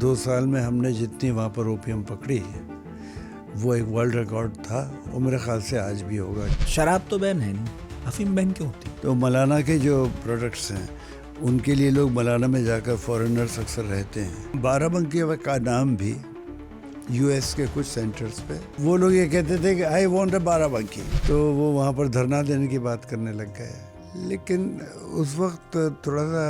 2 साल में हमने जितनी वहाँ पर ओपीएम पकड़ी वो एक वर्ल्ड रिकॉर्ड था, वो मेरे ख्याल से आज भी होगा। शराब तो बैन है नहीं, अफीम बैन क्यों होती? तो मौलाना के जो प्रोडक्ट्स हैं उनके लिए लोग मौलाना में जाकर फॉरेनर्स अक्सर रहते हैं। बाराबंकी का नाम भी यूएस के कुछ सेंटर्स पे वो लोग ये कहते थे कि आई वांट अ बाराबंकी, तो वो वहाँ पर धरना देने की बात करने लग गए। लेकिन उस वक्त थोड़ा सा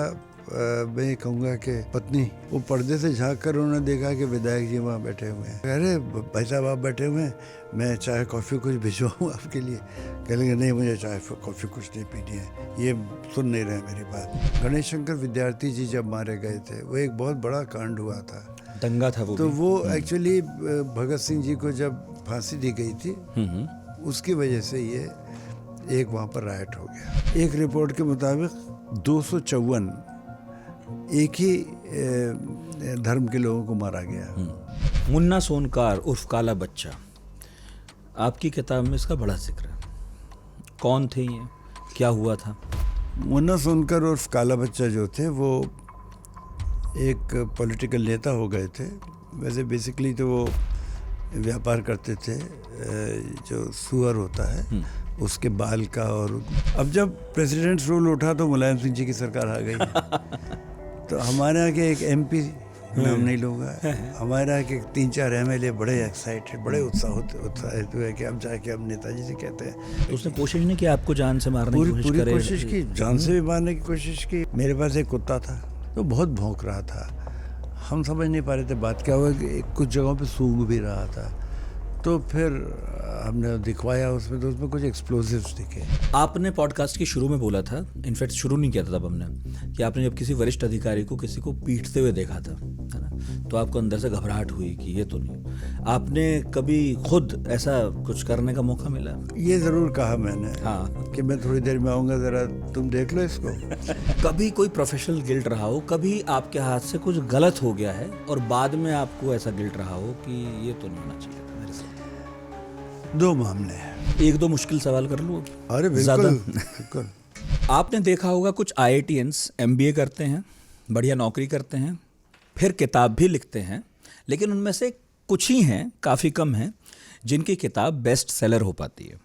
मैं ये कहूँगा कि पत्नी वो पर्दे से झांक कर उन्होंने देखा कि विधायक जी वहाँ बैठे हुए हैं। अरे भाई साहब आप बैठे हुए हैं, मैं चाय कॉफ़ी कुछ भिजवाऊँ आपके लिए? कह लेंगे नहीं मुझे चाय कॉफ़ी कुछ नहीं पीनी है। ये सुन नहीं रहे मेरी बात। गणेश शंकर विद्यार्थी जी जब मारे गए थे वो एक बहुत बड़ा कांड हुआ था, दंगा था वो। तो वो एक्चुअली भगत सिंह जी को जब फांसी दी गई थी उसकी वजह से ये एक वहाँ पर राइट हो गया। एक रिपोर्ट के मुताबिक 254 एक ही धर्म के लोगों को मारा गया। मुन्ना सोनकार उर्फ काला बच्चा, आपकी किताब में इसका बड़ा जिक्र है। कौन थे ये, क्या हुआ था? मुन्ना सोनकर उर्फ काला बच्चा जो थे वो एक पॉलिटिकल नेता हो गए थे। वैसे बेसिकली तो वो व्यापार करते थे, जो सुअर होता है उसके बाल का। और अब जब प्रेसिडेंट्स रूल उठा तो मुलायम सिंह जी की सरकार आ गई। तो हमारे यहाँ के एक एमपी, नाम नहीं लूँगा, हमारे यहाँ के 3-4 एमएलए बड़े एक्साइटेड, बड़े उत्साहित हुए कि अब जाके हम नेताजी से कहते हैं। तो उसने कोशिश नहीं की आपको जान से मारने की पूरी कोशिश की, जान से भी मारने की कोशिश की। मेरे पास एक कुत्ता था तो बहुत भौंक रहा था, हम समझ नहीं पा रहे थे बात क्या हुआ, कि कुछ जगहों पे सूंघ भी रहा था। तो फिर हमने दिखवाया उसमें, तो उसमें कुछ एक्सप्लोजिव्स दिखे। आपने पॉडकास्ट के शुरू में बोला था, इनफैक्ट शुरू नहीं किया था तब हमने, कि आपने जब किसी वरिष्ठ अधिकारी को किसी को पीटते हुए देखा था, है ना, तो आपको अंदर से घबराहट हुई कि ये तो नहीं। आपने कभी खुद ऐसा कुछ करने का मौका मिला? ये ज़रूर कहा मैंने, हाँ, कि मैं थोड़ी देर में आऊँगा, ज़रा तुम देख लो इसको। कभी कोई प्रोफेशनल गिल्ट रहा हो, कभी आपके हाथ से कुछ गलत हो गया है और बाद में आपको ऐसा गिल्ट रहा हो कि ये तो नहीं होना चाहिए था मेरे साथ? 2 मामले हैं। 1-2 मुश्किल सवाल कर लूँ? अरे बिल्कुल। आपने देखा होगा कुछ IITians MBA करते हैं, बढ़िया नौकरी करते हैं, फिर किताब भी लिखते हैं, लेकिन उनमें से कुछ ही हैं, काफ़ी कम हैं, जिनकी किताब बेस्ट सेलर हो पाती है।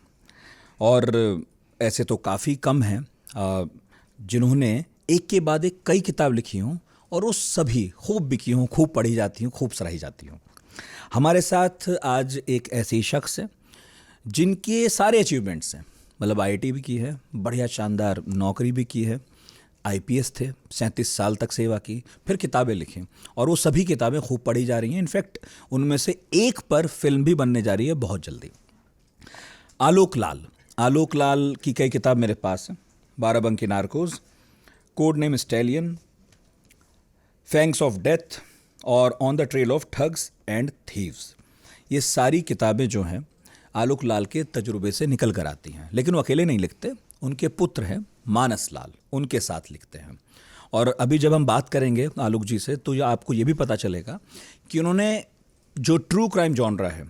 और ऐसे तो काफ़ी कम हैं जिन्होंने एक के बाद एक कई किताब लिखी हों और वो सभी खूब बिकी हों, खूब पढ़ी जाती हों, खूब सराही जाती हों। हमारे साथ आज एक ऐसी शख्स है जिनके सारे अचीवमेंट्स हैं, मतलब IIT भी की है, बढ़िया शानदार नौकरी भी की है, IPS थे, 37 साल तक सेवा की, फिर किताबें लिखी और वो सभी किताबें खूब पढ़ी जा रही हैं। इनफैक्ट उनमें से एक पर फिल्म भी बनने जा रही है बहुत जल्दी। आलोक लाल की कई किताब मेरे पास हैं। Barabanki narcos, code name stallion, fangs of death और on the trail of thugs and thieves. ये सारी किताबें जो हैं आलोक लाल के तजुर्बे से निकल कर आती हैं, लेकिन वो अकेले नहीं लिखते, उनके पुत्र हैं मानस लाल, उनके साथ लिखते हैं। और अभी जब हम बात करेंगे आलोक जी से तो आपको ये भी पता चलेगा कि उन्होंने जो ट्रू क्राइम जॉनरा है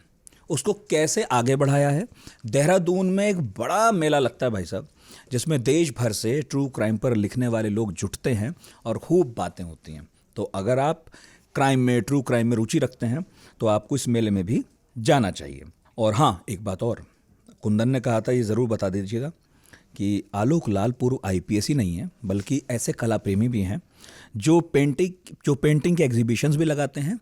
उसको कैसे आगे बढ़ाया है। देहरादून में एक बड़ा मेला लगता है भाई साहब, जिसमें देश भर से ट्रू क्राइम पर लिखने वाले लोग जुटते हैं और खूब बातें होती हैं। तो अगर आप क्राइम में, ट्रू क्राइम में रुचि रखते हैं तो आपको इस मेले में भी जाना चाहिए। और हाँ, एक बात और, कुंदन ने कहा था, ये ज़रूर बता दीजिएगा कि आलोक लाल पूर्व IPS ही नहीं है, बल्कि ऐसे कला प्रेमी भी हैं जो पेंटिंग के एग्जीबिशंस भी लगाते हैं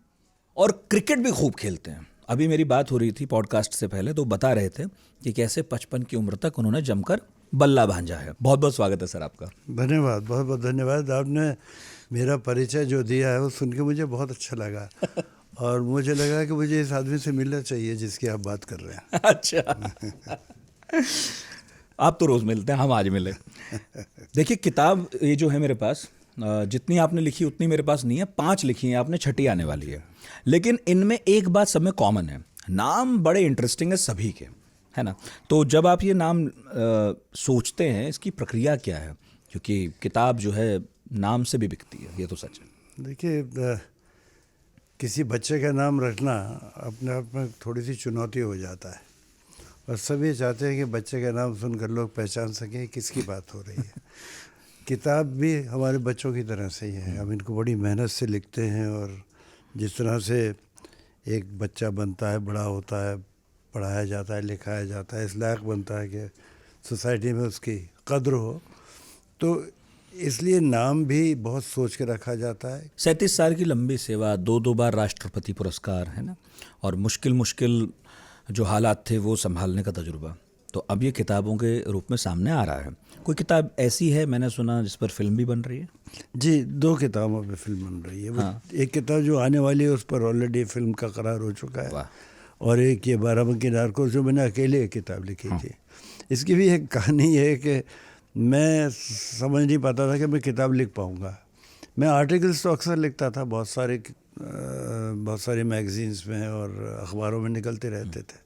और क्रिकेट भी खूब खेलते हैं। अभी मेरी बात हो रही थी पॉडकास्ट से पहले, तो बता रहे थे कि कैसे 55 की उम्र तक उन्होंने जमकर बल्ला भांजा है। बहुत बहुत स्वागत है सर आपका। धन्यवाद, बहुत बहुत धन्यवाद। आपने मेरा परिचय जो दिया है वो सुन के मुझे बहुत अच्छा लगा और मुझे लगा कि मुझे इस आदमी से मिलना चाहिए जिसकी आप बात कर रहे हैं। अच्छा। आप तो रोज़ मिलते हैं, हम आज मिले। देखिए, किताब ये जो है मेरे पास, जितनी आपने लिखी उतनी मेरे पास नहीं है, 5 लिखी हैं आपने, 6ठी आने वाली है। लेकिन इनमें एक बात सब में कॉमन है, नाम बड़े इंटरेस्टिंग है सभी के, है ना। तो जब आप ये नाम सोचते हैं, इसकी प्रक्रिया क्या है? क्योंकि किताब जो है नाम से भी बिकती है, ये तो सच है। देखिए, किसी बच्चे का नाम रखना अपने आप में थोड़ी सी चुनौती हो जाता है और सभी चाहते हैं कि बच्चे का नाम सुनकर लोग पहचान सकें किसकी बात हो रही है। किताब भी हमारे बच्चों की तरह से ही है, हम इनको बड़ी मेहनत से लिखते हैं और जिस तरह से एक बच्चा बनता है, बड़ा होता है, पढ़ाया जाता है, लिखाया जाता है, इस लायक बनता है कि सोसाइटी में उसकी कद्र हो, तो इसलिए नाम भी बहुत सोच के रखा जाता है। 37 साल की लंबी सेवा, 2 बार राष्ट्रपति पुरस्कार, है ना, और मुश्किल जो हालात थे वो संभालने का तजुर्बा, तो अब ये किताबों के रूप में सामने आ रहा है। कोई किताब ऐसी है, मैंने सुना, जिस पर फिल्म भी बन रही है? जी, 2 किताबों पे फिल्म बन रही है। हाँ। एक किताब जो आने वाली है उस पर ऑलरेडी फिल्म का करार हो चुका है, और एक ये बाराबंकी नार्कोस जो मैंने अकेले एक किताब लिखी थी। इसकी भी एक कहानी है कि मैं समझ नहीं पाता था कि मैं किताब लिख पाऊँगा। मैं आर्टिकल्स तो अक्सर लिखता था, बहुत सारे मैगजीन्स में और अखबारों में निकलते रहते थे।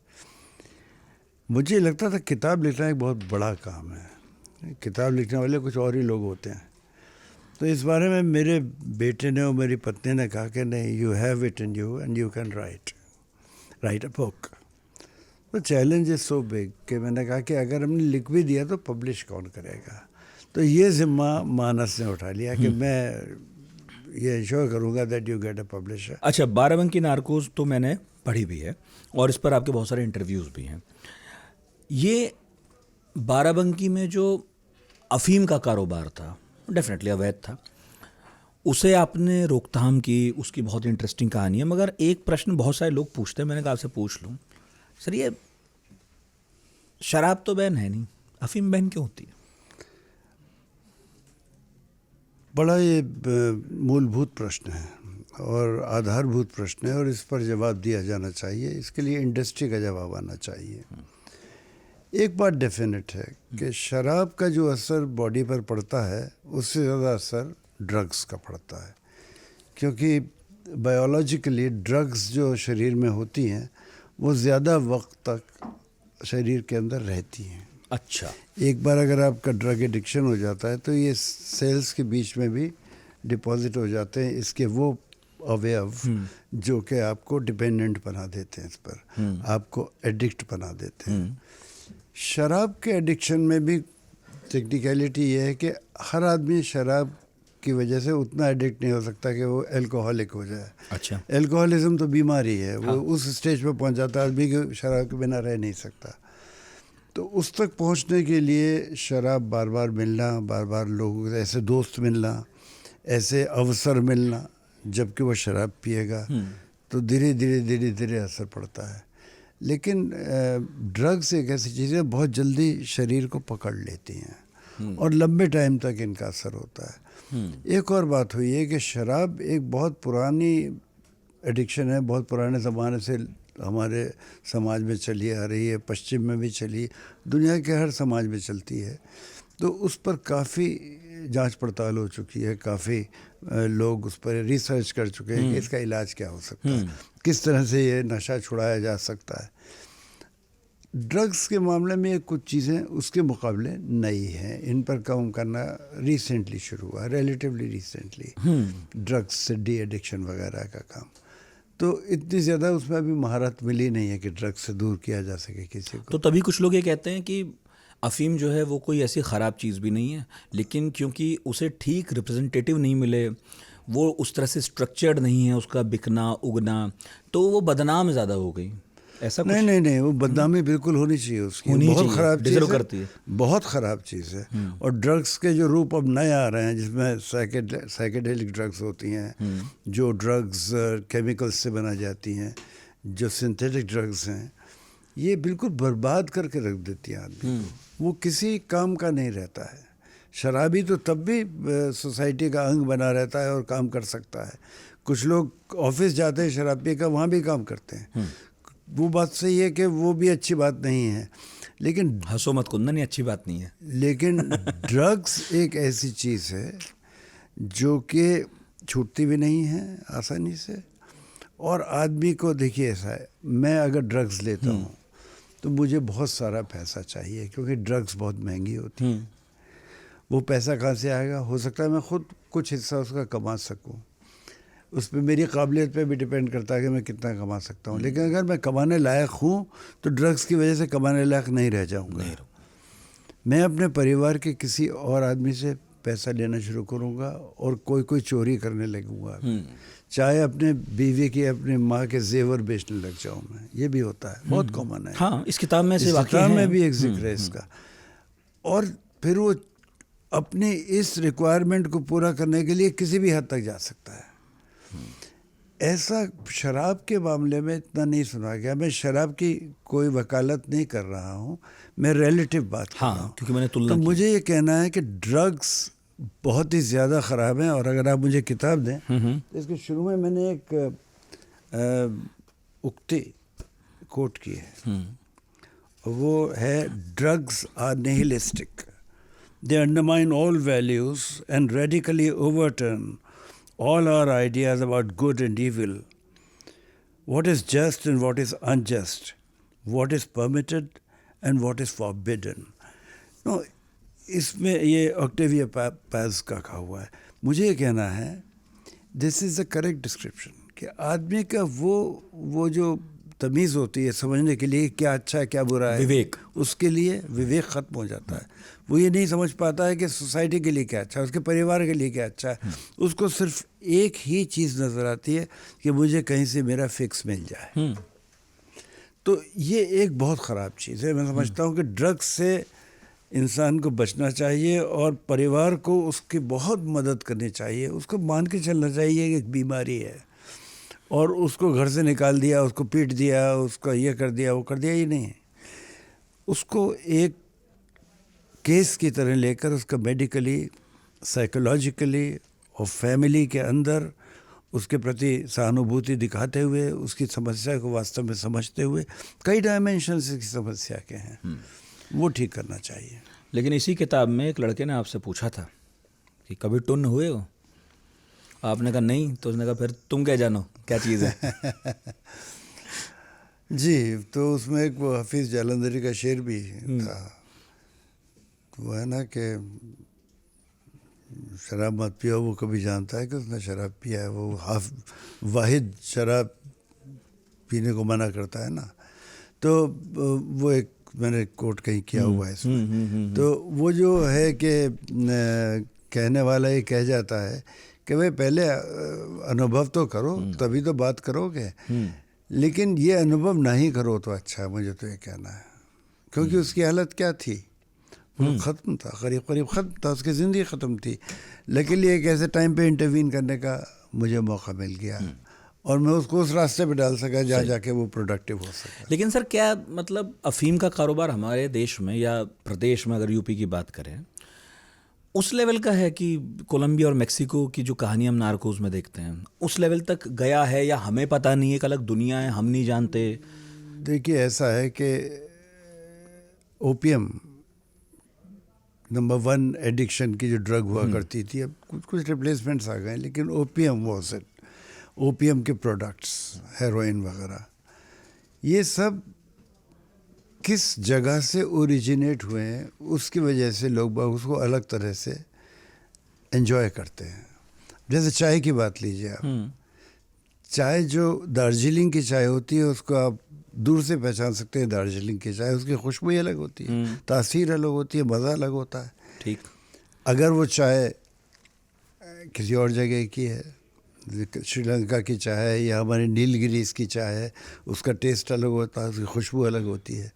मुझे लगता था किताब लिखना एक बहुत बड़ा काम है, किताब लिखने वाले कुछ और ही लोग होते हैं। तो इस बारे में मेरे बेटे ने और मेरी पत्नी ने कहा कि नहीं, you have it in you and you can write a book. तो चैलेंज इज सो बिग कि मैंने कहा कि अगर हमने लिख भी दिया तो पब्लिश कौन करेगा। तो ये ज़िम्मा मानस ने उठा लिया कि मैं ये इंश्योर करूँगा that you get a publisher. अच्छा, बाराबंकी नार्कोस तो मैंने पढ़ी भी है और इस पर आपके बहुत सारे इंटरव्यूज़ भी हैं। ये बाराबंकी में जो अफीम का कारोबार था, डेफिनेटली अवैध था, उसे आपने रोकथाम की, उसकी बहुत इंटरेस्टिंग कहानी है। मगर एक प्रश्न बहुत सारे लोग पूछते हैं, मैंने कहा आपसे पूछ लूँ, सर ये शराब तो बैन है नहीं, अफीम बैन क्यों होती है? बड़ा ये मूलभूत प्रश्न है और आधारभूत प्रश्न है, और इस पर जवाब दिया जाना चाहिए। इसके लिए इंडस्ट्री का जवाब आना चाहिए। एक बात डेफिनेट है कि शराब का जो असर बॉडी पर पड़ता है उससे ज़्यादा असर ड्रग्स का पड़ता है, क्योंकि बायोलॉजिकली ड्रग्स जो शरीर में होती हैं वो ज़्यादा वक्त तक शरीर के अंदर रहती हैं। अच्छा, एक बार अगर आपका ड्रग एडिक्शन हो जाता है तो ये सेल्स के बीच में भी डिपॉजिट हो जाते हैं, इसके वो अवयव जो कि आपको डिपेंडेंट बना देते हैं, इस पर आपको एडिक्ट बना देते हैं। शराब के एडिक्शन में भी टेक्निकलिटी ये है कि हर आदमी शराब की वजह से उतना एडिक्ट नहीं हो सकता कि वो एल्कोहलिक हो जाए। अच्छा, एल्कोहलिज्म तो बीमारी है, वो उस स्टेज पर पहुंच जाता है आदमी कि शराब के बिना रह नहीं सकता। तो उस तक पहुंचने के लिए शराब बार बार मिलना, बार बार लोगों से ऐसे दोस्त मिलना, ऐसे अवसर मिलना जबकि वो शराब पिएगा, तो धीरे धीरे असर पड़ता है। लेकिन ड्रग्स एक ऐसी चीज़ है बहुत जल्दी शरीर को पकड़ लेती हैं और लंबे टाइम तक इनका असर होता है। एक और बात हुई है कि शराब एक बहुत पुरानी एडिक्शन है, बहुत पुराने ज़माने से हमारे समाज में चली आ रही है, पश्चिम में भी चली, दुनिया के हर समाज में चलती है। तो उस पर काफ़ी जांच पड़ताल हो चुकी है, काफ़ी लोग उस पर रिसर्च कर चुके हैं कि इसका इलाज क्या हो सकता है, किस तरह से ये नशा छुड़ाया जा सकता है। ड्रग्स के मामले में कुछ चीज़ें उसके मुकाबले नई हैं, इन पर काम करना रिसेंटली शुरू हुआ, रिलेटिवली रिसेंटली, ड्रग्स से डी एडिक्शन वगैरह का काम। तो इतनी ज़्यादा उसमें अभी महारत मिली नहीं है कि ड्रग्स से दूर किया जा सके किसी को। तो तभी कुछ लोग ये कहते हैं कि अफीम जो है वो कोई ऐसी ख़राब चीज़ भी नहीं है, लेकिन क्योंकि उसे ठीक रिप्रेजेंटेटिव नहीं मिले, वो उस तरह से स्ट्रक्चर्ड नहीं है उसका बिकना उगना, तो वो बदनाम ज़्यादा हो गई। ऐसा कुछ? नहीं, वो बदनामी बिल्कुल होनी चाहिए उसकी, बहुत ख़राब चीज़ करती है, बहुत ख़राब चीज़ है। और ड्रग्स के जो रूप अब नए आ रहे हैं जिसमें साइकेडेलिक ड्रग्स होती हैं, जो ड्रग्स केमिकल्स से बना जाती हैं, जो सिंथेटिक ड्रग्स हैं, ये बिल्कुल बर्बाद करके रख देती हैं आदमी को, वो किसी काम का नहीं रहता है। शराबी तो तब भी सोसाइटी का अंग बना रहता है और काम कर सकता है। कुछ लोग ऑफिस जाते हैं शराब पी कर, वहाँ भी काम करते हैं, वो बात सही है कि वो भी अच्छी बात नहीं है, लेकिन हंसो मत कुंदन, ये अच्छी बात नहीं है। लेकिन ड्रग्स एक ऐसी चीज़ है जो कि छूटती भी नहीं है आसानी से, और आदमी को देखिए ऐसा है, मैं अगर ड्रग्स लेता हूँ तो मुझे बहुत सारा पैसा चाहिए क्योंकि ड्रग्स बहुत महंगी होती है। वो पैसा कहाँ से आएगा? हो सकता है मैं खुद कुछ हिस्सा उसका कमा सकूँ, उस पर मेरी काबिलियत पे भी डिपेंड करता है कि मैं कितना कमा सकता हूँ। लेकिन अगर मैं कमाने लायक हूँ तो ड्रग्स की वजह से कमाने लायक नहीं रह जाऊँगा। मैं अपने परिवार के किसी और आदमी से पैसा लेना शुरू करूँगा और कोई चोरी करने लगूंगा, चाहे अपने बीवी की अपनी माँ के जेवर बेचने लग जाऊँ मैं, ये भी होता है, बहुत कॉमन है। हाँ, इस किताब में से इस वाकई किताब है। में भी एक जिक्र है इसका। और फिर वो अपनी इस रिक्वायरमेंट को पूरा करने के लिए किसी भी हद तक जा सकता है। ऐसा शराब के मामले में इतना नहीं सुना गया। मैं शराब की कोई वकालत नहीं कर रहा हूँ, मैं रिलेटिव बात कर रहा हूँ, क्योंकि मैंने तुलना तो की। मुझे ये कहना है कि ड्रग्स बहुत ही ज़्यादा ख़राब हैं। और अगर आप मुझे किताब दें तो इसके शुरू में मैंने एक उक्ति कोट की है, वो है drugs are nihilistic, they undermine all values and radically overturn all our ideas about good and evil, what is just and what is unjust, what is permitted and what is forbidden. No, इसमें ये Octavia पाज का कहा हुआ है। मुझे ये कहना है this is the correct description कि आदमी का वो जो तमीज़ होती है समझने के लिए क्या अच्छा है क्या बुरा है, विवेक, उसके लिए विवेक ख़त्म हो जाता है। वो ये नहीं समझ पाता है कि सोसाइटी के लिए क्या अच्छा है, उसके परिवार के लिए क्या अच्छा है। उसको सिर्फ एक ही चीज़ नज़र आती है कि मुझे कहीं से मेरा फिक्स मिल जाए। तो ये एक बहुत ख़राब चीज़ है। मैं समझता हूँ कि ड्रग्स से इंसान को बचना चाहिए और परिवार को उसकी बहुत मदद करनी चाहिए। उसको मान के चलना चाहिए कि एक बीमारी है और उसको घर से निकाल दिया, उसको पीट दिया, उसका ये कर दिया वो कर दिया, ये नहीं है। उसको एक केस की तरह लेकर उसका मेडिकली, साइकोलॉजिकली और फैमिली के अंदर उसके प्रति सहानुभूति दिखाते हुए, उसकी समस्या को वास्तव में समझते हुए, कई डायमेंशंस की समस्या के हैं, वो ठीक करना चाहिए। लेकिन इसी किताब में एक लड़के ने आपसे पूछा था कि कभी टुन्न हुए हो? आपने कहा नहीं, तो उसने कहा फिर तुम क्या जानो क्या चीज़ है। जी, तो उसमें एक वो हफीज़ जालंधरी का शेर भी था, वो है ना कि शराब मत पियो, वो कभी जानता है कि उसने शराब पिया है, वो वाहिद शराब पीने को मना करता है ना। तो वो एक मैंने कोट कहीं किया हुआ है इसमें। तो वो जो है कि कहने वाला ये कह जाता है कि भाई पहले अनुभव तो करो तभी तो बात करोगे, लेकिन ये अनुभव नहीं करो तो अच्छा है, मुझे तो ये कहना है। क्योंकि उसकी हालत क्या थी, वो ख़त्म था, करीब करीब ख़त्म था, उसकी ज़िंदगी ख़त्म थी। लेकिन एक ऐसे टाइम पे इंटरवीन करने का मुझे मौका मिल गया और मैं उसको उस रास्ते पे डाल सका जहाँ जाके वो प्रोडक्टिव हो सका। लेकिन सर क्या मतलब अफीम का कारोबार हमारे देश में या प्रदेश में, अगर यूपी की बात करें, उस लेवल का है कि कोलंबिया और मेक्सिको की जो कहानी हम नार्कोस में देखते हैं उस लेवल तक गया है, या हमें पता नहीं है, एक अलग दुनिया है, हम नहीं जानते? देखिए ऐसा है कि ओपियम नंबर 1 एडिक्शन की जो ड्रग हुआ करती थी, अब कुछ रिप्लेसमेंट्स आ गए, लेकिन ओपियम वाज इट। ओपियम के प्रोडक्ट्स, हेरोइन वगैरह, ये सब किस जगह से ओरिजिनेट हुए हैं उसकी वजह से लोग बाग उसको अलग तरह से एंजॉय करते हैं। जैसे चाय की बात लीजिए आप, चाय जो दार्जिलिंग की चाय होती है उसको आप दूर से पहचान सकते हैं, दार्जिलिंग की चाय, उसकी खुशबू ही अलग होती है, तासीर अलग होती है, मज़ा अलग होता है। ठीक। अगर वो चाय किसी और जगह की है, श्रीलंका की चाय है या हमारे नीलगिरीज की चाय है, उसका टेस्ट अलग होता है, उसकी खुशबू अलग होती है।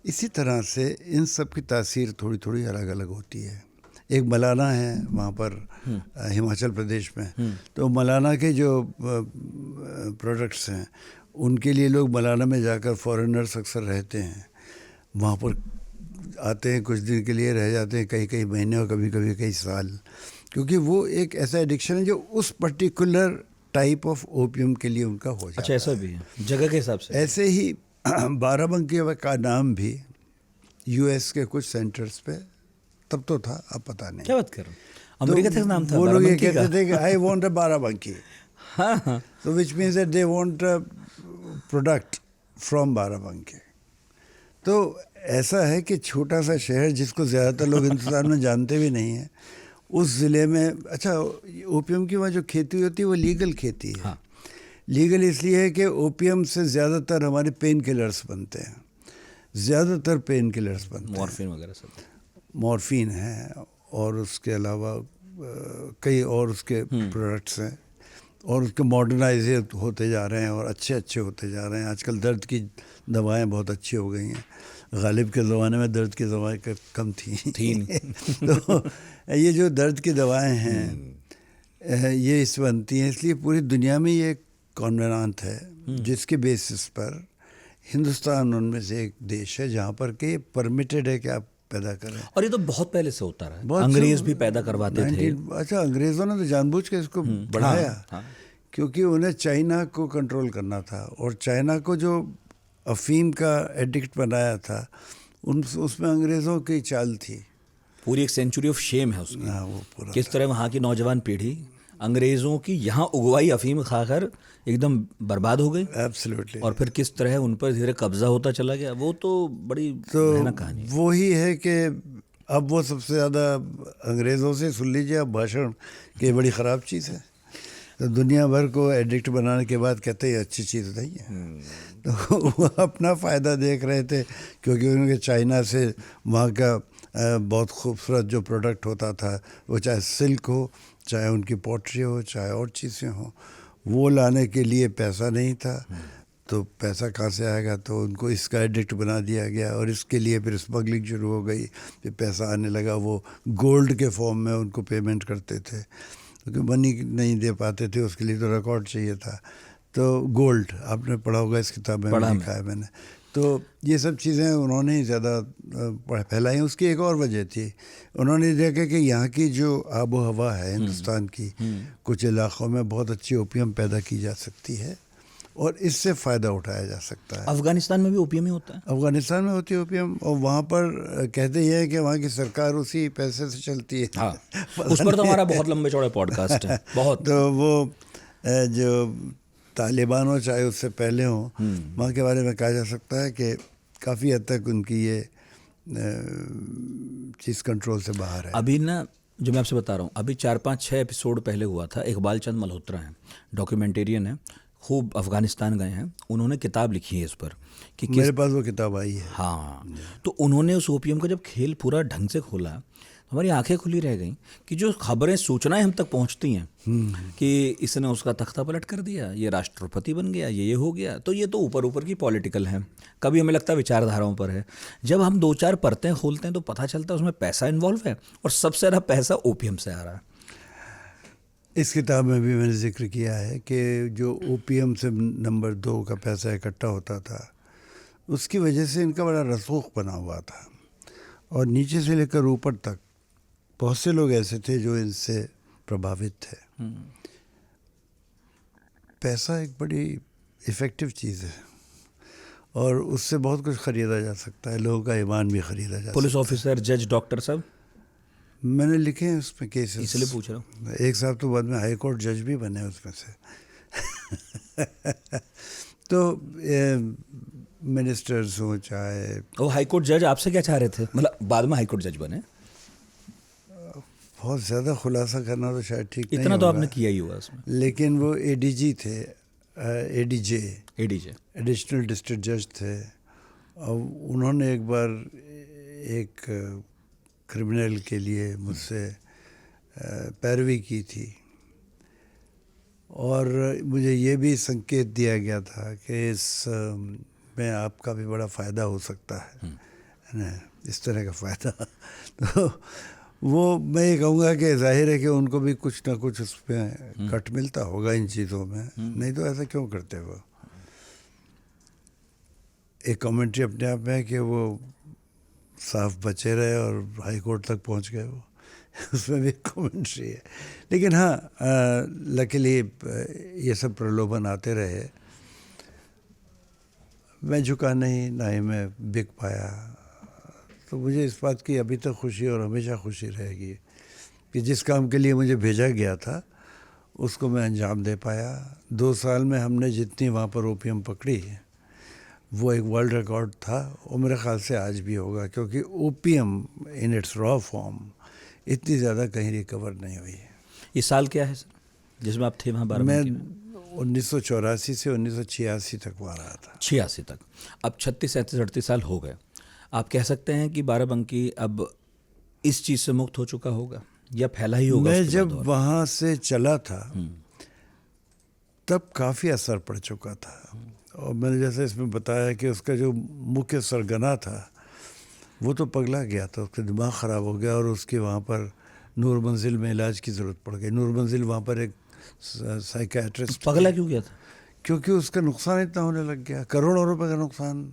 इसी तरह से इन सब की तासीर थोड़ी थोड़ी अलग अलग होती है। एक मलाना है वहाँ पर हिमाचल प्रदेश में, तो मलाना के जो प्रोडक्ट्स हैं उनके लिए लोग मलाना में जाकर फॉरेनर्स अक्सर रहते हैं, वहाँ पर आते हैं, कुछ दिन के लिए रह जाते हैं, कई महीने और कभी कभी कई साल, क्योंकि वो एक ऐसा एडिक्शन है जो उस पर्टिकुलर टाइप ऑफ ओपियम के लिए उनका हो जाता है। अच्छा, ऐसा भी है जगह के हिसाब से। ऐसे ही बाराबंकी का नाम भी यूएस के कुछ सेंटर्स पे तब तो था, अब पता नहीं। क्या बात कर रहे हो? अमेरिका तक नाम था वो लोग ये बाराबंकी का। कहते थे कि आई वांट अ बाराबंकी, हाँ, तो which means that they want a product from Barabanki. तो ऐसा है कि छोटा सा शहर जिसको ज़्यादातर लोग हिंदुस्तान में जानते भी नहीं हैं, उस ज़िले में, अच्छा ओपियम की वहाँ जो खेती होती है वो लीगल खेती है। हाँ। लीगल इसलिए है कि ओपियम से ज़्यादातर हमारे पेन किलर्स बनते हैं, ज़्यादातर पेन किलर्स बनते हैं, मॉर्फिन वगैरह सब। मॉर्फिन है और उसके अलावा कई और उसके प्रोडक्ट्स हैं और उसके मॉडर्नाइज होते जा रहे हैं और अच्छे अच्छे होते जा रहे हैं। आजकल दर्द की दवाएं बहुत अच्छी हो गई हैं। गालिब के ज़माने में दर्द की दवाएं कम थी तो ये जो दर्द की दवाएं हैं ये इस बनती हैं, इसलिए पूरी दुनिया में ये कॉन्वेनांट है जिसके बेसिस पर हिंदुस्तान उनमें से एक देश है जहाँ पर के परमिटेड है कि आप पैदा करें। और ये तो बहुत पहले से होता रहा है, बहुत अंग्रेज भी पैदा करवाते थे। अच्छा, अंग्रेज़ों ने तो जानबूझ के इसको बढ़ाया हाँ। क्योंकि उन्हें चाइना को कंट्रोल करना था और चाइना को जो अफीम का एडिक्ट बनाया था उसमें अंग्रेज़ों की चाल थी। पूरी एक सेंचुरी ऑफ शेम है उसकी। हाँ, वो पूरा किस तरह वहाँ की नौजवान पीढ़ी अंग्रेज़ों की यहाँ उगवाई अफीम खाकर एकदम बर्बाद हो गई। एब्सोल्युटली। और फिर किस तरह उन पर धीरे कब्जा होता चला गया, वो तो बड़ी भयानक कहानी है। वो ही है कि अब वो सबसे ज़्यादा अंग्रेज़ों से सुन लीजिए आप भाषण कि बड़ी ख़राब चीज़ है, तो दुनिया भर को एडिक्ट बनाने के बाद कहते हैं अच्छी चीज़ नहीं है। तो वो अपना फ़ायदा देख रहे थे क्योंकि उनके चाइना से वहाँ का बहुत खूबसूरत जो प्रोडक्ट होता था, वो चाहे सिल्क हो, चाहे उनकी पॉटरी हो, चाहे और चीज़ें हो, वो लाने के लिए पैसा नहीं था। तो पैसा कहाँ से आएगा, तो उनको इसका एडिक्ट बना दिया गया और इसके लिए फिर स्मगलिंग शुरू हो गई। फिर पैसा आने लगा, वो गोल्ड के फॉर्म में उनको पेमेंट करते थे क्योंकि मनी नहीं दे पाते थे, उसके लिए तो रिकॉर्ड चाहिए था। तो गोल्ड आपने पढ़ा होगा, इस किताब में लिखा है मैंने। तो ये सब चीज़ें उन्होंने ही ज़्यादा फैलाई। उसकी एक और वजह थी, उन्होंने देखा कि यहाँ की जो आबो हवा है हिंदुस्तान की, कुछ इलाक़ों में बहुत अच्छी ओपियम पैदा की जा सकती है और इससे फ़ायदा उठाया जा सकता है। अफगानिस्तान में भी ओपियम ही होता है। अफगानिस्तान में होती है ओपियम और वहाँ पर कहते ये है कि वहाँ की सरकार उसी पैसे से चलती है। हाँ, उस पर तो हमारा बहुत लंबे चौड़े पॉडकास्ट है बहुत। तो वो जो तालिबान हो चाहे उससे पहले हो, वहाँ के बारे में कहा जा सकता है कि काफ़ी हद तक उनकी ये चीज़ कंट्रोल से बाहर है। अभी ना जो मैं आपसे बता रहा हूँ, अभी 4-5-6 एपिसोड पहले हुआ था, इकबाल चंद मल्होत्रा हैं, डॉक्यूमेंटेरियन है, खूब अफगानिस्तान गए हैं, उन्होंने किताब लिखी है इस पर कि मेरे पास वो किताब आई है। हाँ, तो उन्होंने उस ओपीएम का जब खेल पूरा ढंग से खोला, हमारी आंखें खुली रह गई कि जो खबरें सूचनाएं हम तक पहुंचती हैं कि इसने उसका तख्ता पलट कर दिया, ये राष्ट्रपति बन गया, ये हो गया, तो ये तो ऊपर ऊपर की पॉलिटिकल है, कभी हमें लगता है विचारधाराओं पर है। जब हम 2-4 परतें खोलते हैं तो पता चलता है उसमें पैसा इन्वॉल्व है और सबसे ज़्यादा पैसा ओपीएम से आ रहा है। इस किताब में भी मैंने जिक्र किया है कि जो ओपीएम से नंबर 2 का पैसा इकट्ठा होता था, उसकी वजह से इनका बड़ा रसूख बना हुआ था और नीचे से लेकर ऊपर तक बहुत से लोग ऐसे थे जो इनसे प्रभावित थे। पैसा एक बड़ी इफ़ेक्टिव चीज़ है और उससे बहुत कुछ ख़रीदा जा सकता है, लोगों का ईमान भी ख़रीदा जा सकता है। पुलिस ऑफिसर, जज, डॉक्टर सब मैंने लिखे हैं उसमें केसेस, इसलिए पूछ रहा हूँ। एक साहब तो बाद में हाई कोर्ट जज भी बने उसमें से तो मिनिस्टर्स हो चाहे वो हाई कोर्ट जज आपसे क्या चाह रहे थे, मतलब बाद में हाई कोर्ट जज बने? बहुत ज़्यादा खुलासा करना तो शायद ठीक नहीं इतना तो होगा, आपने किया ही हुआ उसमें। लेकिन वो एडीजी थे, एडीजे एडिशनल डिस्ट्रिक्ट जज थे और उन्होंने एक बार एक क्रिमिनल के लिए मुझसे पैरवी की थी और मुझे ये भी संकेत दिया गया था कि इस में आपका भी बड़ा फ़ायदा हो सकता है ना, इस तरह का फ़ायदा। तो वो मैं ये कहूँगा कि जाहिर है कि उनको भी कुछ ना कुछ उसमें कट मिलता होगा इन चीज़ों में, नहीं तो ऐसा क्यों करते वो। एक कमेंट्री अपने आप में है कि वो साफ बचे रहे और हाई कोर्ट तक पहुंच गए वो उसमें भी कमेंट्री है। लेकिन हाँ, लकीली ये सब प्रलोभन आते रहे, मैं झुका नहीं, ना ही मैं बिक पाया। तो मुझे इस बात की अभी तक खुशी और हमेशा खुशी रहेगी कि जिस काम के लिए मुझे भेजा गया था उसको मैं अंजाम दे पाया। 2 साल में हमने जितनी वहाँ पर ओपीएम पकड़ी वो एक वर्ल्ड रिकॉर्ड था और मेरे ख़्याल से आज भी होगा, क्योंकि OPM in its raw form इतनी ज़्यादा कहीं रिकवर नहीं हुई है। ये साल क्या है सर जिसमें आप थे वहाँ? मैं 1984 से 1986 तक वहाँ रहा था। 86 तक, अब 36, 37, 38 साल हो गए। आप कह सकते हैं कि बाराबंकी अब इस चीज़ से मुक्त हो चुका होगा या फैला ही होगा? मैं उसके जब बाद और? वहाँ से चला था तब काफ़ी असर पड़ चुका था। और मैंने जैसे इसमें बताया कि उसका जो मुख्य सरगना था वो तो पगला गया था, उसका दिमाग ख़राब हो गया और उसके वहाँ पर नूर मंजिल में इलाज की ज़रूरत पड़ गई। नूर मंजिल वहाँ पर एक साइकियाट्रिस्ट, पगला क्यों गया था? क्योंकि उसका नुकसान इतना होने लग गया, करोड़ों रुपए का नुकसान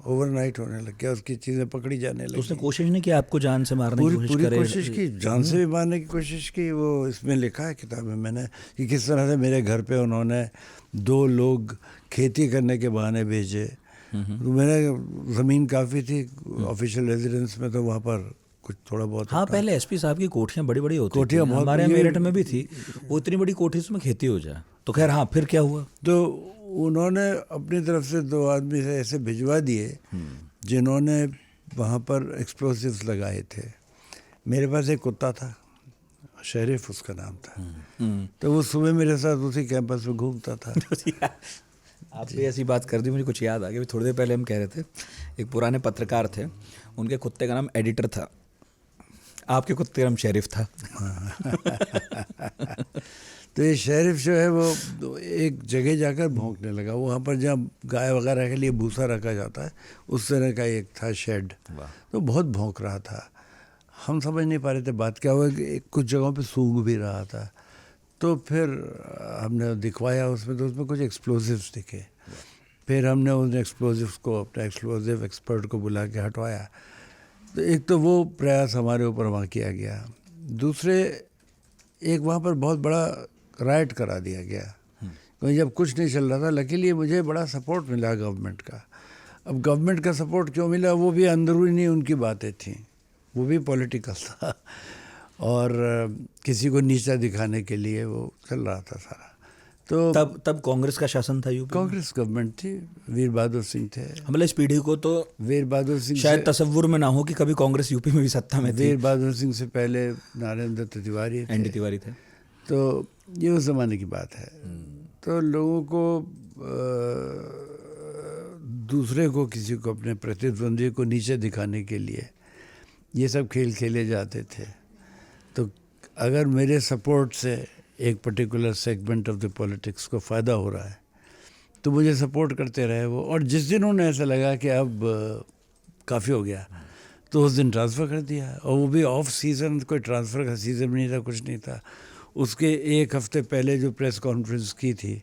ओवरनाइट होने लग गया, उसकी चीज़ें पकड़ी जाने तो उसने लगी। कोशिश नहीं की आपको जान से मारने की पूरी कोशिश पूरी करे? कोशिश की, जान से भी मारने की कोशिश की। वो इसमें लिखा है किताब में मैंने कि किस तरह से मेरे घर पे उन्होंने 2 लोग खेती करने के बहाने भेजे। तो मेरे ज़मीन काफ़ी थी ऑफिशियल रेजिडेंस में, तो वहाँ पर कुछ थोड़ा बहुत हाँ, पहले एसपी साहब की कोठियाँ बड़ी बड़ी होती थी। कोठियाँ बहुत हमारे यहाँ ये- मेरठ में भी थी, वो इतनी बड़ी कोठी उसमें खेती हो जाए। तो खैर हाँ, फिर क्या हुआ? तो उन्होंने अपनी तरफ से 2 आदमी से ऐसे भिजवा दिए जिन्होंने वहाँ पर एक्सप्लोसिव्स लगाए थे। मेरे पास एक कुत्ता था, शरीफ उसका नाम था, तो वो सुबह मेरे साथ उसी कैंपस में घूमता था। आपने ऐसी बात कर दी, मुझे कुछ याद आ गया। थोड़ी देर पहले हम कह रहे थे, एक पुराने पत्रकार थे, उनके कुत्ते का नाम एडिटर था, आपके कुत्ते का नाम शेरिफ था। तो ये शेरिफ जो है वो एक जगह जाकर भौंकने लगा। वहाँ पर जहाँ गाय वगैरह के लिए भूसा रखा जाता है उस तरह का एक था शेड, तो बहुत भौंक रहा था। हम समझ नहीं पा रहे थे बात क्या हुआ, कि कुछ जगहों पे सूंघ भी रहा था। तो फिर हमने दिखवाया उसमें, तो उसमें कुछ एक्सप्लोजिव्स दिखे। फिर हमने उन एक्सप्लोजिव्स को अपना एक्सप्लोजिव एक्सपर्ट को बुला के हटवाया। तो एक तो वो प्रयास हमारे ऊपर वहाँ किया गया, दूसरे एक वहाँ पर बहुत बड़ा राइट करा दिया गया, क्योंकि जब कुछ नहीं चल रहा था। लकीली मुझे बड़ा सपोर्ट मिला गवर्नमेंट का। अब गवर्नमेंट का सपोर्ट क्यों मिला, वो भी अंदरूनी उनकी बातें थी, वो भी पॉलिटिकल था और किसी को नीचा दिखाने के लिए वो चल रहा था सारा। तो तब कांग्रेस का शासन था यूपी में? कांग्रेस गवर्नमेंट थी, वीर बहादुर सिंह थे। मतलब इस पीढ़ी को तो वीर बहादुर सिंह शायद तसव्वुर में ना हो कि कभी कांग्रेस यूपी में भी सत्ता में थी। वीर बहादुर सिंह से पहले नारायण दत्त तिवारी थे, एनडी तिवारी थे। तो ये उस ज़माने की बात है। तो लोगों को दूसरे को, किसी को, अपने प्रतिद्वंदी को नीचे दिखाने के लिए ये सब खेल खेले जाते थे। तो अगर मेरे सपोर्ट से एक particular segment of the politics को फ़ायदा हो रहा है तो मुझे सपोर्ट करते रहे वो। और जिस दिन उन्हें ऐसा लगा कि अब काफ़ी हो गया तो उस दिन ट्रांसफ़र कर दिया। और वो भी ऑफ सीज़न, कोई ट्रांसफ़र का सीज़न नहीं था, कुछ नहीं था। उसके 1 हफ्ते पहले जो प्रेस कॉन्फ्रेंस की थी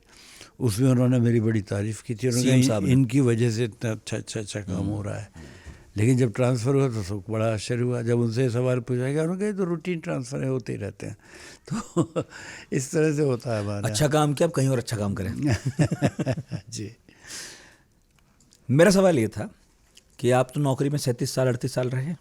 उसमें उन्होंने मेरी बड़ी तारीफ़ की थी। उन्होंने कहा इनकी वजह से इतना अच्छा काम हो रहा है। लेकिन जब ट्रांसफ़र हुआ तो सबको बड़ा आश्चर्य हुआ। जब उनसे सवाल पूछा गया उन्होंने कहा तो रूटीन ट्रांसफ़र है, होते ही रहते हैं। तो इस तरह से होता है हमारा। अच्छा काम किया, अब कहीं और अच्छा काम करें। जी। मेरा सवाल ये था कि आप तो नौकरी में 37 साल 38 साल रहे,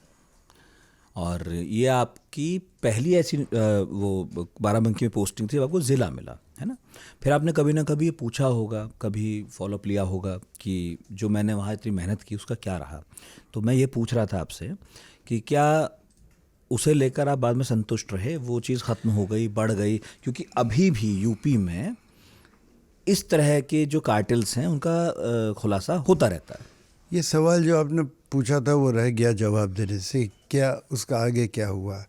और ये आपकी पहली ऐसी वो बाराबंकी में पोस्टिंग थी, आपको ज़िला मिला है ना। फिर आपने कभी ना कभी ये पूछा होगा, कभी फॉलोअप लिया होगा कि जो मैंने वहाँ इतनी मेहनत की उसका क्या रहा। तो मैं ये पूछ रहा था आपसे कि क्या उसे लेकर आप बाद में संतुष्ट रहे, वो चीज़ ख़त्म हो गई, बढ़ गई? क्योंकि अभी भी यूपी में इस तरह के जो कार्टेल्स हैं उनका खुलासा होता रहता है। ये सवाल जो आपने पूछा था वो रह गया जवाब देने से, क्या उसका आगे क्या हुआ।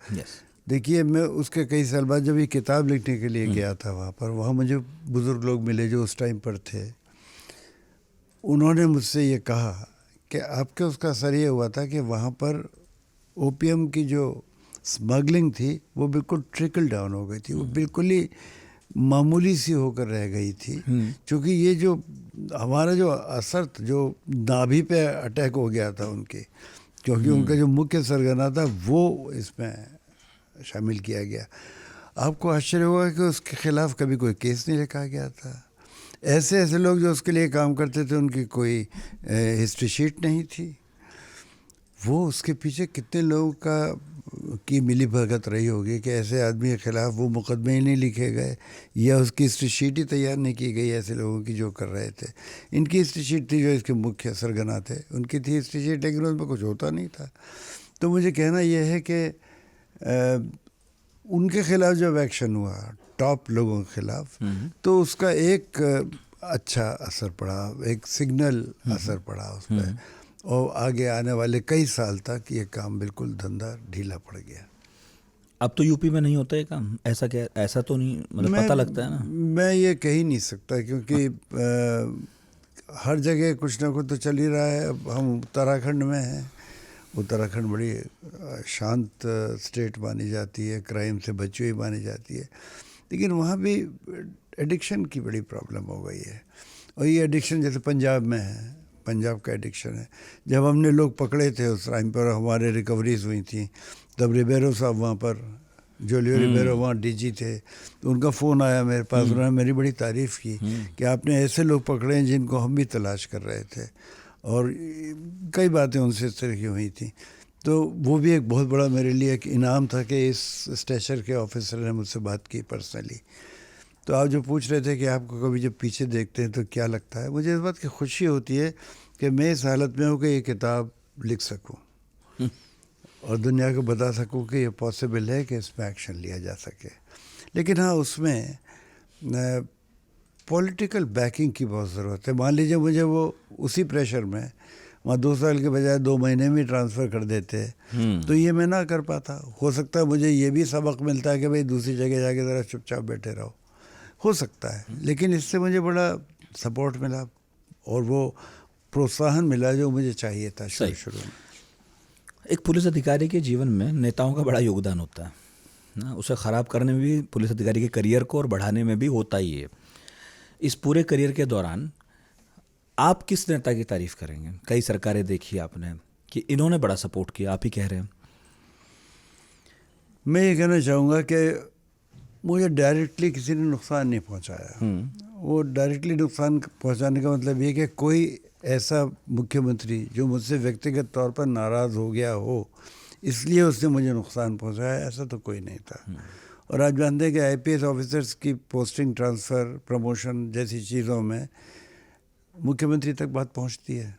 देखिए, मैं उसके कई साल बाद जब ये किताब लिखने के लिए गया था वहाँ मुझे बुज़ुर्ग लोग मिले जो उस टाइम पर थे। उन्होंने मुझसे ये कहा कि आपके उसका असर ये हुआ था कि वहाँ पर ओपीएम की जो स्मगलिंग थी वो बिल्कुल ट्रिकल डाउन हो गई थी, वो बिल्कुल ही मामूली सी होकर रह गई थी। क्योंकि ये जो हमारा जो असर, जो नाभि पे अटैक हो गया था उनके, क्योंकि उनका जो मुख्य सरगना था वो इसमें शामिल किया गया। आपको आश्चर्य होगा कि उसके खिलाफ कभी कोई केस नहीं रखा गया था। ऐसे ऐसे लोग जो उसके लिए काम करते थे उनकी कोई हिस्ट्री शीट नहीं थी। वो उसके पीछे कितने लोगों की मिली भगत रही होगी कि ऐसे आदमी के खिलाफ वो मुकदमे ही नहीं लिखे गए या उसकी हिस्ट्री शीट ही तैयार नहीं की गई ऐसे लोगों की जो कर रहे थे। इनकी हिस्ट्री शीट थी, जो इसके मुख्य सरगना थे उनकी थी हिस्ट्री शीट, लेकिन उसमें कुछ होता नहीं था। तो मुझे कहना यह है कि उनके खिलाफ जब एक्शन हुआ टॉप लोगों के खिलाफ, तो उसका एक अच्छा असर पड़ा, एक सिग्नल असर पड़ा उस पर। और आगे आने वाले कई साल तक ये काम बिल्कुल धंधा ढीला पड़ गया। अब तो यूपी में नहीं होता है काम, ऐसा क्या, ऐसा तो नहीं, मतलब पता लगता है ना। मैं ये कह ही नहीं सकता क्योंकि हर जगह कुछ ना कुछ तो चल ही रहा है। अब हम उत्तराखंड में हैं, उत्तराखंड बड़ी शांत स्टेट मानी जाती है, क्राइम से बची हुई मानी जाती है, लेकिन वहाँ भी एडिक्शन की बड़ी प्रॉब्लम हो गई है। और ये एडिक्शन जैसे पंजाब में है, पंजाब का एडिक्शन है। जब हमने लोग पकड़े थे उस टाइम पर, हमारे रिकवरीज हुई थी, तब रिबेरो साहब वहाँ पर, जोलियो रिबेरो वहाँ डीजी थे, तो उनका फ़ोन आया मेरे पास, उन्होंने मेरी बड़ी तारीफ़ की कि आपने ऐसे लोग पकड़े हैं जिनको हम भी तलाश कर रहे थे, और कई बातें उनसे इस तरह की हुई थी। तो वो भी एक बहुत बड़ा मेरे लिए एक इनाम था कि इस स्टेशन के ऑफिसर ने मुझसे बात की पर्सनली। तो आप जो पूछ रहे थे कि आपको कभी जब पीछे देखते हैं तो क्या लगता है, मुझे इस बात की खुशी होती है कि मैं इस हालत में हूँ कि ये किताब लिख सकूँ और दुनिया को बता सकूँ कि ये पॉसिबल है कि इसमें एक्शन लिया जा सके। लेकिन हाँ, उसमें पॉलिटिकल बैकिंग की बहुत ज़रूरत है। मान लीजिए मुझे वो उसी प्रेशर में वहाँ 2 साल के बजाय 2 महीने में ट्रांसफ़र कर देते, तो ये मैं ना कर पाता। हो सकता है मुझे ये भी सबक मिलता है कि भाई दूसरी जगह जाके ज़रा चुपचाप बैठे रहो, हो सकता है। लेकिन इससे मुझे बड़ा सपोर्ट मिला और वो प्रोत्साहन मिला जो मुझे चाहिए था शुरू में। एक पुलिस अधिकारी के जीवन में नेताओं का बड़ा योगदान होता है ना, उसे ख़राब करने में भी, पुलिस अधिकारी के करियर को और बढ़ाने में भी होता ही है। इस पूरे करियर के दौरान आप किस नेता की तारीफ़ करेंगे? कई सरकारें देखी आपने कि इन्होंने बड़ा सपोर्ट किया, आप ही कह रहे हैं। मैं ये कहना चाहूँगा कि मुझे डायरेक्टली किसी ने नुकसान नहीं पहुँचाया। वो डायरेक्टली नुकसान पहुँचाने का मतलब ये कि कोई ऐसा मुख्यमंत्री जो मुझसे व्यक्तिगत तौर पर नाराज़ हो गया हो इसलिए उसने मुझे नुकसान पहुँचाया, ऐसा तो कोई नहीं था। और आप जानते हैं कि आईपीएस ऑफिसर्स की पोस्टिंग, ट्रांसफ़र, प्रमोशन जैसी चीज़ों में मुख्यमंत्री तक बात पहुंचती है।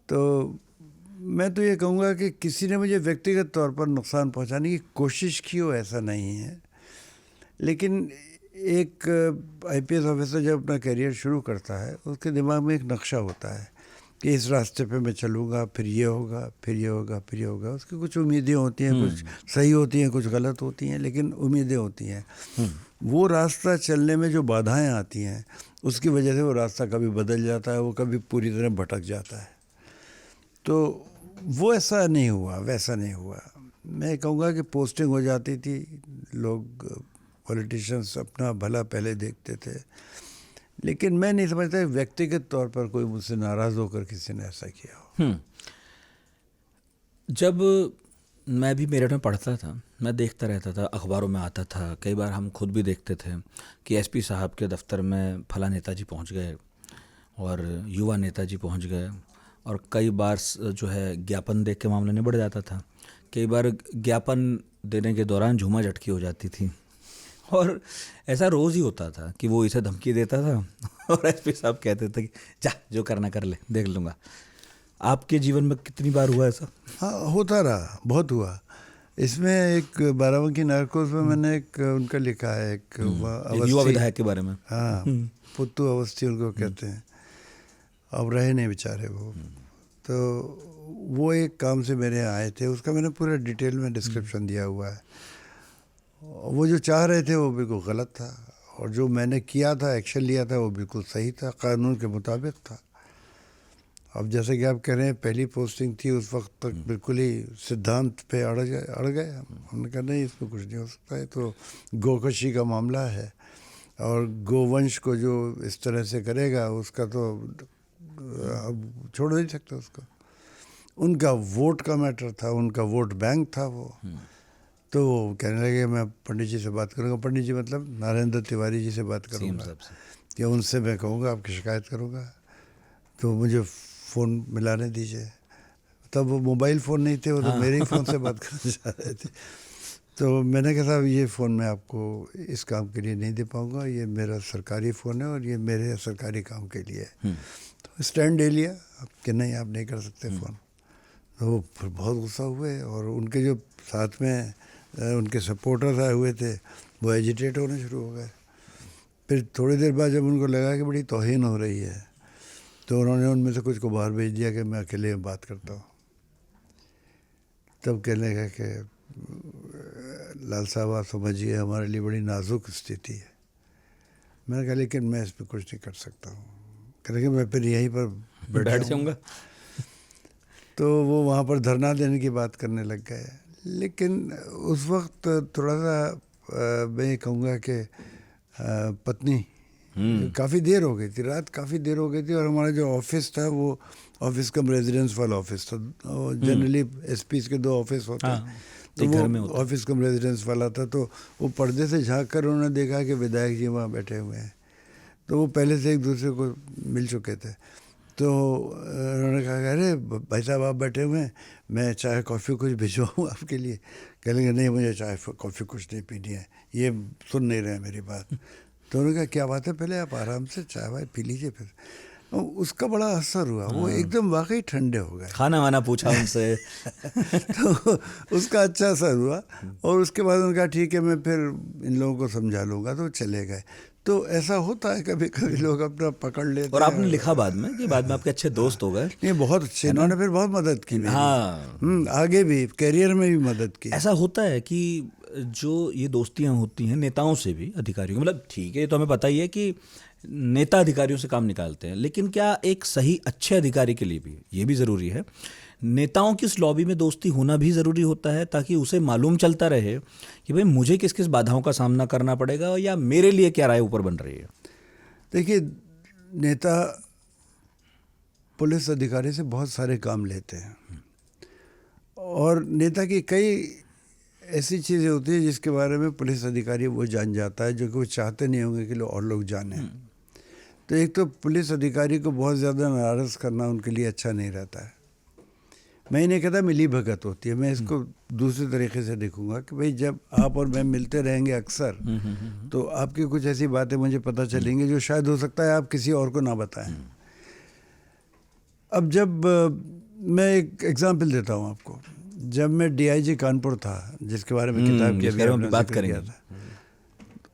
तो मैं तो ये कहूँगा कि किसी ने मुझे व्यक्तिगत तौर पर नुकसान पहुंचाने की कोशिश की हो, ऐसा नहीं है। लेकिन एक आईपीएस ऑफिसर जब अपना करियर शुरू करता है, उसके दिमाग में एक नक्शा होता है कि इस रास्ते पे मैं चलूँगा, फिर ये होगा, फिर ये होगा, फिर ये होगा। उसकी कुछ उम्मीदें होती हैं, कुछ सही होती हैं, कुछ गलत होती हैं, लेकिन उम्मीदें होती हैं। वो रास्ता चलने में जो बाधाएं आती हैं उसकी वजह से वो रास्ता कभी बदल जाता है, वो कभी पूरी तरह भटक जाता है। तो वो ऐसा नहीं हुआ, वैसा नहीं हुआ। मैं कहूँगा कि पोस्टिंग हो जाती थी, लोग पॉलिटिशियंस अपना भला पहले देखते थे, लेकिन मैं नहीं समझता व्यक्तिगत तौर पर कोई मुझसे नाराज़ होकर किसी ने ऐसा किया हो। जब मैं भी मेरठ में पढ़ता था, मैं देखता रहता था, अखबारों में आता था, कई बार हम खुद भी देखते थे कि एसपी साहब के दफ्तर में फला नेताजी पहुंच गए और युवा नेताजी पहुंच गए, और कई बार जो है ज्ञापन देख के मामला निबड़ जाता था। कई बार ज्ञापन देने के दौरान झूमा झटकी हो जाती थी, और ऐसा रोज़ ही होता था कि वो इसे धमकी देता था और एसपी साहब कहते थे कि जा जो करना कर ले, देख लूँगा। आपके जीवन में कितनी बार हुआ ऐसा? हाँ, होता रहा, बहुत हुआ। इसमें एक बाराबंकी नारकोस में मैंने एक उनका लिखा है, एक युवा विधायक के बारे में। हाँ, पुत्तू अवस्थी उनको कहते हैं। अब रहे नहीं बेचारे वो। तो वो एक काम से मेरे यहाँ आए थे, उसका मैंने पूरा डिटेल में डिस्क्रिप्शन दिया हुआ है। वो जो चाह रहे थे वो बिल्कुल गलत था, और जो मैंने किया था, एक्शन लिया था, वो बिल्कुल सही था, कानून के मुताबिक था। अब जैसे कि आप कह रहे हैं पहली पोस्टिंग थी, उस वक्त तक बिल्कुल ही सिद्धांत पे अड़ गए। हमने कहा नहीं, इसमें कुछ नहीं हो सकता है, तो गोकशी का मामला है, और गोवंश को जो इस तरह से करेगा उसका तो अब छोड़ नहीं सकते उसको। उनका वोट का मैटर था, उनका वोट बैंक था वो। तो वो कहने लगे मैं पंडित जी से बात करूँगा, पंडित जी मतलब नरेंद्र तिवारी जी से बात करूँगा, कि उनसे मैं कहूँगा आपकी शिकायत करूँगा, तो मुझे फ़ोन मिलाने दीजिए। तब वो मोबाइल फ़ोन नहीं थे, वो तो मेरे ही फ़ोन से बात करना चाह रहे थे। तो मैंने कहा साहब ये फ़ोन मैं आपको इस काम के लिए नहीं दे पाऊँगा, ये मेरा सरकारी फ़ोन है और ये मेरे सरकारी काम के लिए है। तो स्टैंड ले लिया कि नहीं आप नहीं कर सकते फ़ोन। तो वो फिर बहुत गुस्सा हुए, और उनके जो साथ में उनके सपोर्टर्स आए हुए थे वो एजिटेट होने शुरू हो गए। फिर थोड़ी देर बाद जब उनको लगा कि बड़ी तौहीन हो रही है, तो उन्होंने उनमें से कुछ को बाहर भेज दिया कि मैं अकेले में बात करता हूँ। तब कहने लगा कि लाल साहब आप समझिए हमारे लिए बड़ी नाजुक स्थिति है। मैंने कहा लेकिन मैं इस पर कुछ नहीं कर सकता हूँ। कहने कि मैं फिर यहीं पर बैठ जाऊँगा। तो वो वहाँ पर धरना देने की बात करने लग गए। लेकिन उस वक्त थोड़ा सा मैं ये कहूँगा कि पत्नी काफ़ी देर हो गई थी, रात काफ़ी देर हो गई थी, और हमारा जो ऑफिस था वो ऑफिस कम रेजिडेंस वाला ऑफिस था। जनरली एसपीज के 2 ऑफिस होते हैं, तो वो ऑफिस कम रेजिडेंस वाला था। तो वो पर्दे से झाँक कर उन्होंने देखा कि विधायक जी वहाँ बैठे हुए हैं। तो वो पहले से एक दूसरे को मिल चुके थे। तो उन्होंने कहा अरे भाई साहब आप बैठे हुए हैं, मैं चाय कॉफ़ी कुछ भिजवाऊँ आपके लिए। कह लेंगे नहीं मुझे चाय कॉफ़ी कुछ नहीं पीनी है, ये सुन नहीं रहे मेरी बात। तो उन्होंने कहा क्या बात है, पहले आप आराम से चाय वाय पी लीजिए। फिर उसका बड़ा असर हुआ, वो एकदम वाकई ठंडे हो गए। खाना वाना पूछा उनसे तो उसका अच्छा असर हुआ। और उसके बाद उन्होंने कहा ठीक है मैं फिर इन लोगों को समझा लूँगा, तो चले गए। तो ऐसा होता है कभी कभी लोग अपना पकड़ लेते हैं। और आपने लिखा बाद में कि बाद में आपके अच्छे दोस्त हो गए। नहीं बहुत अच्छे, इन्होंने फिर बहुत मदद की मेरी। हाँ, आगे भी करियर में भी मदद की। ऐसा होता है कि जो ये दोस्तियां होती हैं नेताओं से भी अधिकारियों, मतलब ठीक है ये तो हमें पता ही है कि नेता अधिकारियों से काम निकालते हैं, लेकिन क्या एक सही अच्छे अधिकारी के लिए भी ये भी ज़रूरी है नेताओं की इस लॉबी में दोस्ती होना भी ज़रूरी होता है, ताकि उसे मालूम चलता रहे कि भाई मुझे किस किस बाधाओं का सामना करना पड़ेगा या मेरे लिए क्या राय ऊपर बन रही है। देखिए नेता पुलिस अधिकारी से बहुत सारे काम लेते हैं, और नेता की कई ऐसी चीज़ें होती हैं जिसके बारे में पुलिस अधिकारी वो जान जाता है जो कि वो चाहते नहीं होंगे कि और लोग जाने। तो एक तो पुलिस अधिकारी को बहुत ज़्यादा नाराज़ करना उनके लिए अच्छा नहीं रहता है। मैं ये नहीं कहता मिली भगत होती है, मैं इसको दूसरे तरीके से देखूंगा कि भाई जब आप और मैं मिलते रहेंगे अक्सर, तो आपकी कुछ ऐसी बातें मुझे पता चलेंगी जो शायद हो सकता है आप किसी और को ना बताएं। अब जब मैं एक एग्जांपल देता हूँ आपको, जब मैं डीआईजी कानपुर था जिसके बारे में किताब की अभी बात करेंगे था,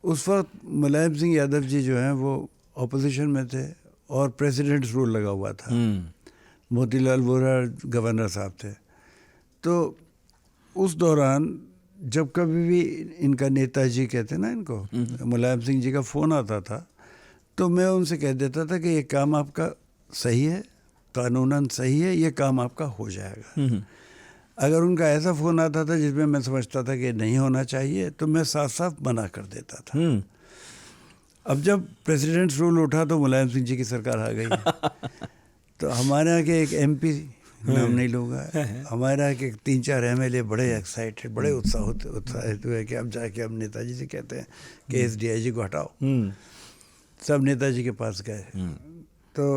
उस वक्त मुलायम सिंह यादव जी जो हैं वो ऑपोजिशन में थे और प्रेसिडेंट्स रूल लगा हुआ था। मोतीलाल वोरा गवर्नर साहब थे। तो उस दौरान जब कभी भी इनका नेताजी कहते ना इनको, मुलायम सिंह जी का फ़ोन आता था, तो मैं उनसे कह देता था कि ये काम आपका सही है, कानूनन सही है, ये काम आपका हो जाएगा। अगर उनका ऐसा फ़ोन आता था जिसमें मैं समझता था कि नहीं होना चाहिए, तो मैं साफ साफ मना कर देता था। अब जब प्रेसिडेंट्स रूल उठा तो मुलायम सिंह जी की सरकार आ गई। तो हमारे यहाँ के एक एमपी, नाम नहीं लूँगा, हमारे यहाँ के 3-4 एमएलए बड़े एक्साइटेड, बड़े उत्साहित हुए कि अब जाके हम नेताजी से कहते हैं कि इस डीआईजी को हटाओ। सब नेताजी के पास गए, तो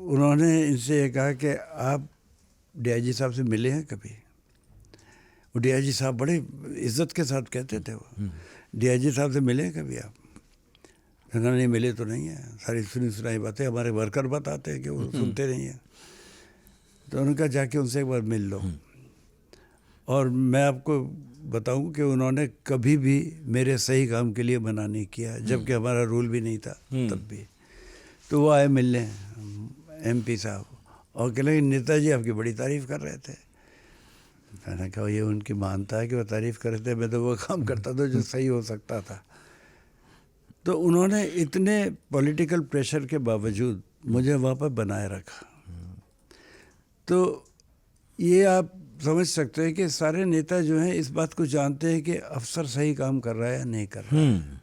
उन्होंने इनसे ये कहा कि आप डीआईजी साहब से मिले हैं कभी? वो डीआईजी साहब बड़े इज्जत के साथ कहते थे, वो डीआईजी साहब से मिले हैं कभी आप? नहीं मिले तो नहीं है, सारी सुनी सुनाई बातें हमारे वर्कर बताते हैं कि वो सुनते नहीं हैं। तो उनका जाके उनसे एक बार मिल लो। और मैं आपको बताऊं कि उन्होंने कभी भी मेरे सही काम के लिए मना नहीं किया, जबकि हमारा रूल भी नहीं था तब भी। तो वो आए मिलने एमपी साहब और कह लगे नेताजी आपकी बड़ी तारीफ़ कर रहे थे। मैंने कहा ये उनकी मानता है कि वो तारीफ़ कर रहे थे, मैं तो वो काम करता था जो सही हो सकता था। तो उन्होंने इतने पॉलिटिकल प्रेशर के बावजूद मुझे वहाँ पर बनाए रखा। तो ये आप समझ सकते हैं कि सारे नेता जो हैं इस बात को जानते हैं कि अफसर सही काम कर रहा है या नहीं कर रहा है।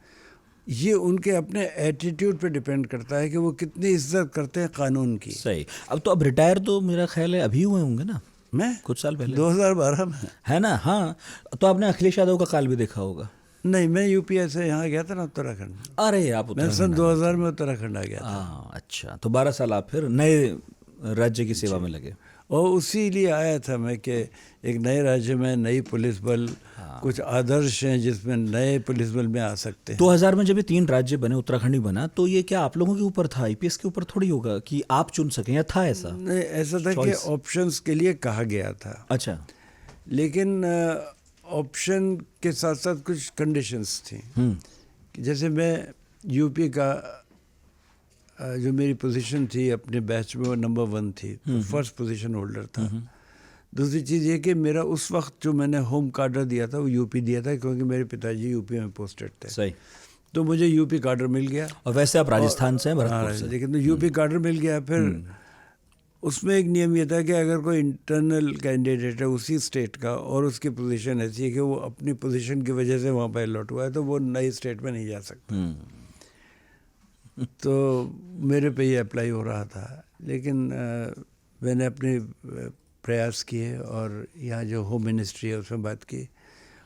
ये उनके अपने एटीट्यूड पे डिपेंड करता है कि वो कितनी इज्जत करते हैं कानून की। सही। अब तो अब रिटायर तो मेरा ख्याल है अभी हुए होंगे ना, मैं कुछ साल पहले 2012 में, है ना। हाँ, तो आपने अखिलेश यादव का काल भी देखा होगा। नहीं, मैं यूपीए से यहाँ गया था ना उत्तराखंड। अरे आप मैं सन 2000 में उत्तराखंड आ गया था। अच्छा, तो 12 साल आप फिर नए राज्य की सेवा में लगे। और उसी लिए आया था मैं कि एक नए राज्य में नई पुलिस बल, कुछ आदर्श हैं जिसमें नए पुलिस बल में आ सकते हैं। 2000 में जब ये 3 राज्य बने, उत्तराखंड ही बना, तो ये क्या आप लोगों के ऊपर था, आईपीएस के ऊपर थोड़ी होगा कि आप चुन सकें, या था ऐसा? नहीं, ऐसा था कि ऑप्शंस के लिए कहा गया था। अच्छा। लेकिन ऑप्शन के साथ साथ कुछ कंडीशंस थी कि जैसे मैं यूपी का जो मेरी पोजीशन थी अपने बैच में वो नंबर 1 थी, तो फर्स्ट पोजीशन होल्डर था। दूसरी चीज़ ये कि मेरा उस वक्त जो मैंने होम कार्डर दिया था वो यूपी दिया था, क्योंकि मेरे पिताजी यूपी में पोस्टेड थे। सही। तो मुझे यूपी कार्डर मिल गया। और वैसे आप राजस्थान से हैं, भरतपुर से। लेकिन तो यूपी कार्डर मिल गया। फिर उसमें एक नियम ये था कि अगर कोई इंटरनल कैंडिडेट है उसी स्टेट का और उसकी पोजीशन ऐसी है कि वो अपनी पोजीशन की वजह से वहाँ पर अलॉट हुआ है, तो वो नई स्टेट में नहीं जा सकता। तो मेरे पे ये अप्लाई हो रहा था, लेकिन मैंने अपने प्रयास किए और यहाँ जो होम मिनिस्ट्री है उसमें बात की।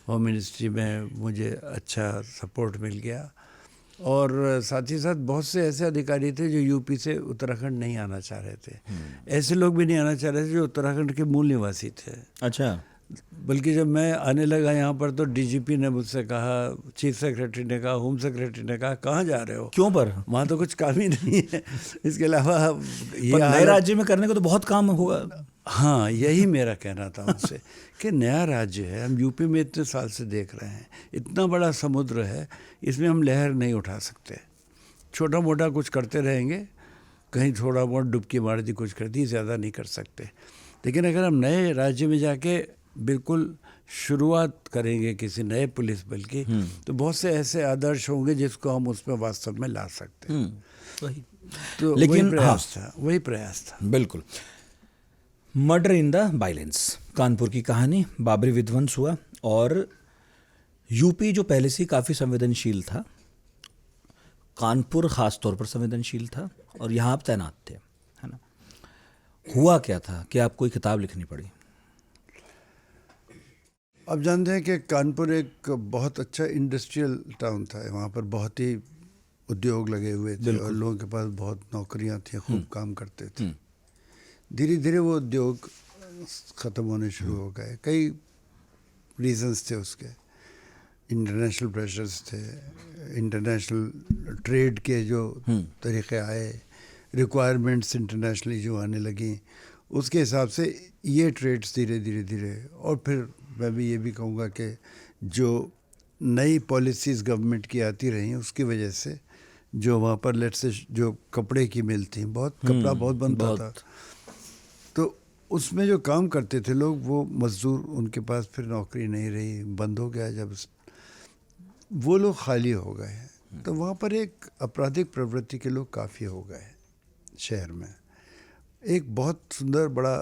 होम मिनिस्ट्री में मुझे अच्छा सपोर्ट मिल गया, और साथ ही साथ बहुत से ऐसे अधिकारी थे जो यूपी से उत्तराखंड नहीं आना चाह रहे थे। ऐसे लोग भी नहीं आना चाह रहे थे जो उत्तराखंड के मूल निवासी थे। अच्छा। बल्कि जब मैं आने लगा यहाँ पर तो डीजीपी ने मुझसे कहा, चीफ सेक्रेटरी ने कहा, होम सेक्रेटरी ने कहा, कहाँ जा रहे हो? क्यों पर? वहाँ तो कुछ काम ही नहीं है। इसके अलावा ये नए राज्य में करने को तो बहुत काम होगा। हाँ, यही मेरा कहना था उनसे कि नया राज्य है, हम यूपी में इतने साल से देख रहे हैं, इतना बड़ा समुद्र है, इसमें हम लहर नहीं उठा सकते। छोटा मोटा कुछ करते रहेंगे, कहीं थोड़ा बहुत डुबकी मार दी, कुछ कर दी, ज़्यादा नहीं कर सकते। लेकिन अगर हम नए राज्य में जाके बिल्कुल शुरुआत करेंगे किसी नए पुलिस बल की, तो बहुत से ऐसे आदर्श होंगे जिसको हम उसमें वास्तव में ला सकते हैं। तो लेकिन वही प्रयास था। बिल्कुल। Murder in the balance, Kanpur की कहानी। बाबरी विध्वंस हुआ और यूपी जो पहले से काफ़ी संवेदनशील था, कानपुर ख़ास तौर पर संवेदनशील था, और यहाँ आप तैनात थे, है ना? हुआ क्या था कि आपको एक किताब लिखनी पड़ी? आप जानते हैं कि कानपुर एक बहुत अच्छा इंडस्ट्रियल टाउन था। वहाँ पर बहुत ही उद्योग लगे हुए थे और लोगों के पास बहुत नौकरियाँ थी, खूब काम करते थे। धीरे धीरे वो उद्योग ख़त्म होने शुरू हो गए। कई रीजंस थे उसके। इंटरनेशनल प्रेशर्स थे, इंटरनेशनल ट्रेड के जो तरीक़े आए, रिक्वायरमेंट्स इंटरनेशनली जो आने लगी, उसके हिसाब से ये ट्रेड्स धीरे धीरे धीरे, और फिर मैं भी ये भी कहूँगा कि जो नई पॉलिसीज़ गवर्नमेंट की आती रही उसकी वजह से जो वहाँ पर लेट्स से जो कपड़े की मिल थी, बहुत कपड़ा बहुत बनता था, तो उसमें जो काम करते थे लोग, वो मज़दूर, उनके पास फिर नौकरी नहीं रही, बंद हो गया। जब वो लोग खाली हो गए, तो वहाँ पर एक आपराधिक प्रवृत्ति के लोग काफ़ी हो गए शहर में। एक बहुत सुंदर बड़ा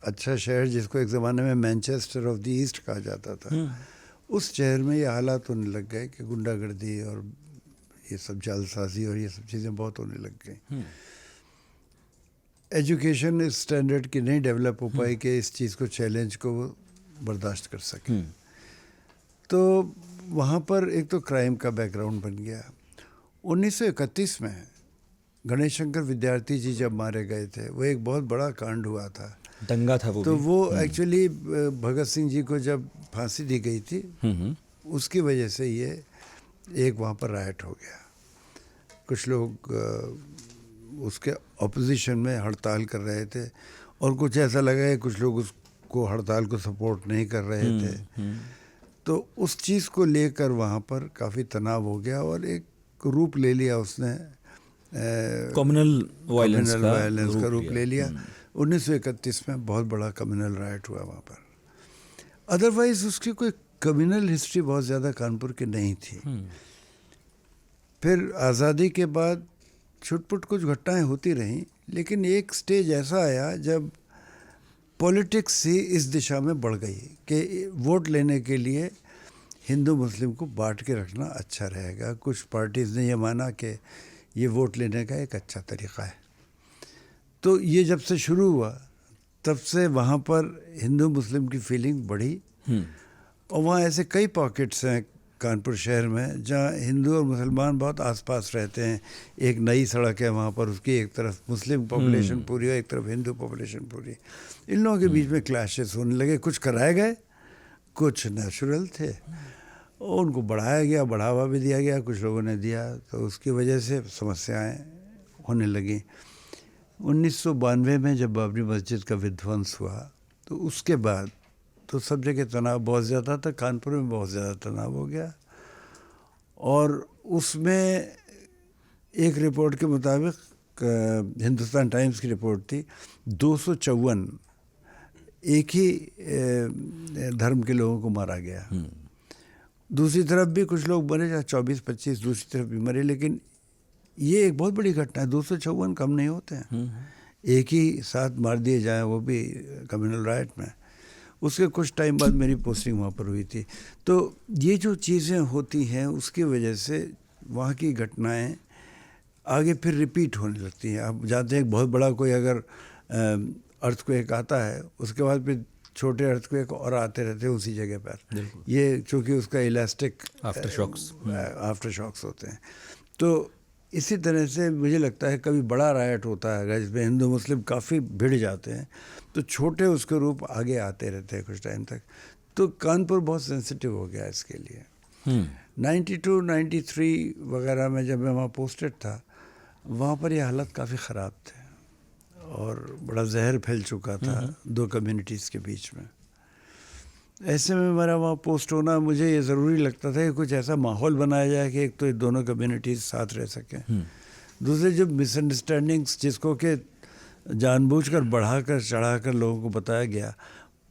अच्छा शहर जिसको एक ज़माने में मैनचेस्टर ऑफ द ईस्ट कहा जाता था, उस शहर में ये हालात होने लग गए कि गुंडागर्दी और ये सब जालसाजी और ये सब चीज़ें बहुत होने लग गई। एजुकेशन इस स्टैंडर्ड की नहीं डेवलप हो पाई कि इस चीज़ को, चैलेंज को वो बर्दाश्त कर सके। तो वहाँ पर एक तो क्राइम का बैकग्राउंड बन गया। 1931 में गणेश शंकर विद्यार्थी जी जब मारे गए थे, वो एक बहुत बड़ा कांड हुआ था, दंगा था वो। तो वो एक्चुअली भगत सिंह जी को जब फांसी दी गई थी, उसकी वजह से ये एक वहाँ पर राइट हो गया। कुछ लोग उसके ऑपोजिशन में हड़ताल कर रहे थे, और कुछ ऐसा लगा है कुछ लोग उसको हड़ताल को सपोर्ट नहीं कर रहे थे। तो उस चीज़ को लेकर वहाँ पर काफ़ी तनाव हो गया और एक रूप ले लिया उसने, कम्युनल वायलेंस का रूप ले लिया। 1931 में बहुत बड़ा कम्युनल राइट हुआ वहाँ पर। अदरवाइज उसकी कोई कम्युनल हिस्ट्री बहुत ज़्यादा कानपुर की नहीं थी। फिर आज़ादी के बाद छुटपुट कुछ घटनाएं होती रहीं, लेकिन एक स्टेज ऐसा आया जब पॉलिटिक्स ही इस दिशा में बढ़ गई कि वोट लेने के लिए हिंदू मुस्लिम को बांट के रखना अच्छा रहेगा। कुछ पार्टीज़ ने यह माना कि ये वोट लेने का एक अच्छा तरीक़ा है। तो ये जब से शुरू हुआ तब से वहाँ पर हिंदू मुस्लिम की फीलिंग बढ़ी, और वहाँ ऐसे कई पॉकेट्स हैं कानपुर शहर में जहाँ हिंदू और मुसलमान बहुत आसपास रहते हैं। एक नई सड़क है वहाँ पर, उसकी एक तरफ मुस्लिम पॉपुलेशन पूरी है, एक तरफ हिंदू पॉपुलेशन पूरी। इन लोगों के बीच में क्लैशेस होने लगे। कुछ कराए गए, कुछ नेचुरल थे, और उनको बढ़ाया गया, बढ़ावा भी दिया गया, कुछ लोगों ने दिया, तो उसकी वजह से समस्याएं होने लगी। 1992 में जब बाबरी मस्जिद का विध्वंस हुआ, तो उसके बाद तो सब जगह तनाव बहुत ज़्यादा था, कानपुर में बहुत ज़्यादा तनाव हो गया। और उसमें एक रिपोर्ट के मुताबिक हिंदुस्तान टाइम्स की रिपोर्ट थी, 254 एक ही धर्म के लोगों को मारा गया। दूसरी तरफ भी कुछ लोग मरे, 24-25 दूसरी तरफ भी मरे, लेकिन ये एक बहुत बड़ी घटना है। 254 कम नहीं होते हैं, एक ही साथ मार दिए जाए, वो भी कम्युनल राइट में। उसके कुछ टाइम बाद मेरी पोस्टिंग वहाँ पर हुई थी। तो ये जो चीज़ें होती हैं उसकी वजह से वहाँ की घटनाएं आगे फिर रिपीट होने लगती हैं। आप जानते हैं बहुत बड़ा कोई अगर अर्थक्वेक आता है, उसके बाद फिर छोटे अर्थक्वेक और आते रहते हैं उसी जगह पर। ये चूँकि उसका इलास्टिक आफ्टर शॉक्स होते हैं। तो इसी तरह से मुझे लगता है कभी बड़ा रायट होता है जिसमें हिंदू मुस्लिम काफ़ी भिड़ जाते हैं, तो छोटे उसके रूप आगे आते रहते हैं कुछ टाइम तक। तो कानपुर बहुत सेंसिटिव हो गया इसके लिए। 92, 93 वगैरह में जब मैं वहाँ पोस्टेड था, वहाँ पर ये हालत काफ़ी ख़राब थे और बड़ा जहर फैल चुका था दो कम्युनिटीज़ के बीच में। ऐसे में मेरा वहाँ पोस्ट होना, मुझे ये ज़रूरी लगता था कि कुछ ऐसा माहौल बनाया जाए कि एक तो ये दोनों कम्युनिटीज़ साथ रह सकें, दूसरे जो मिसअंडरस्टैंडिंग्स जिसको कि जानबूझकर बढ़ाकर चढ़ाकर लोगों को बताया गया,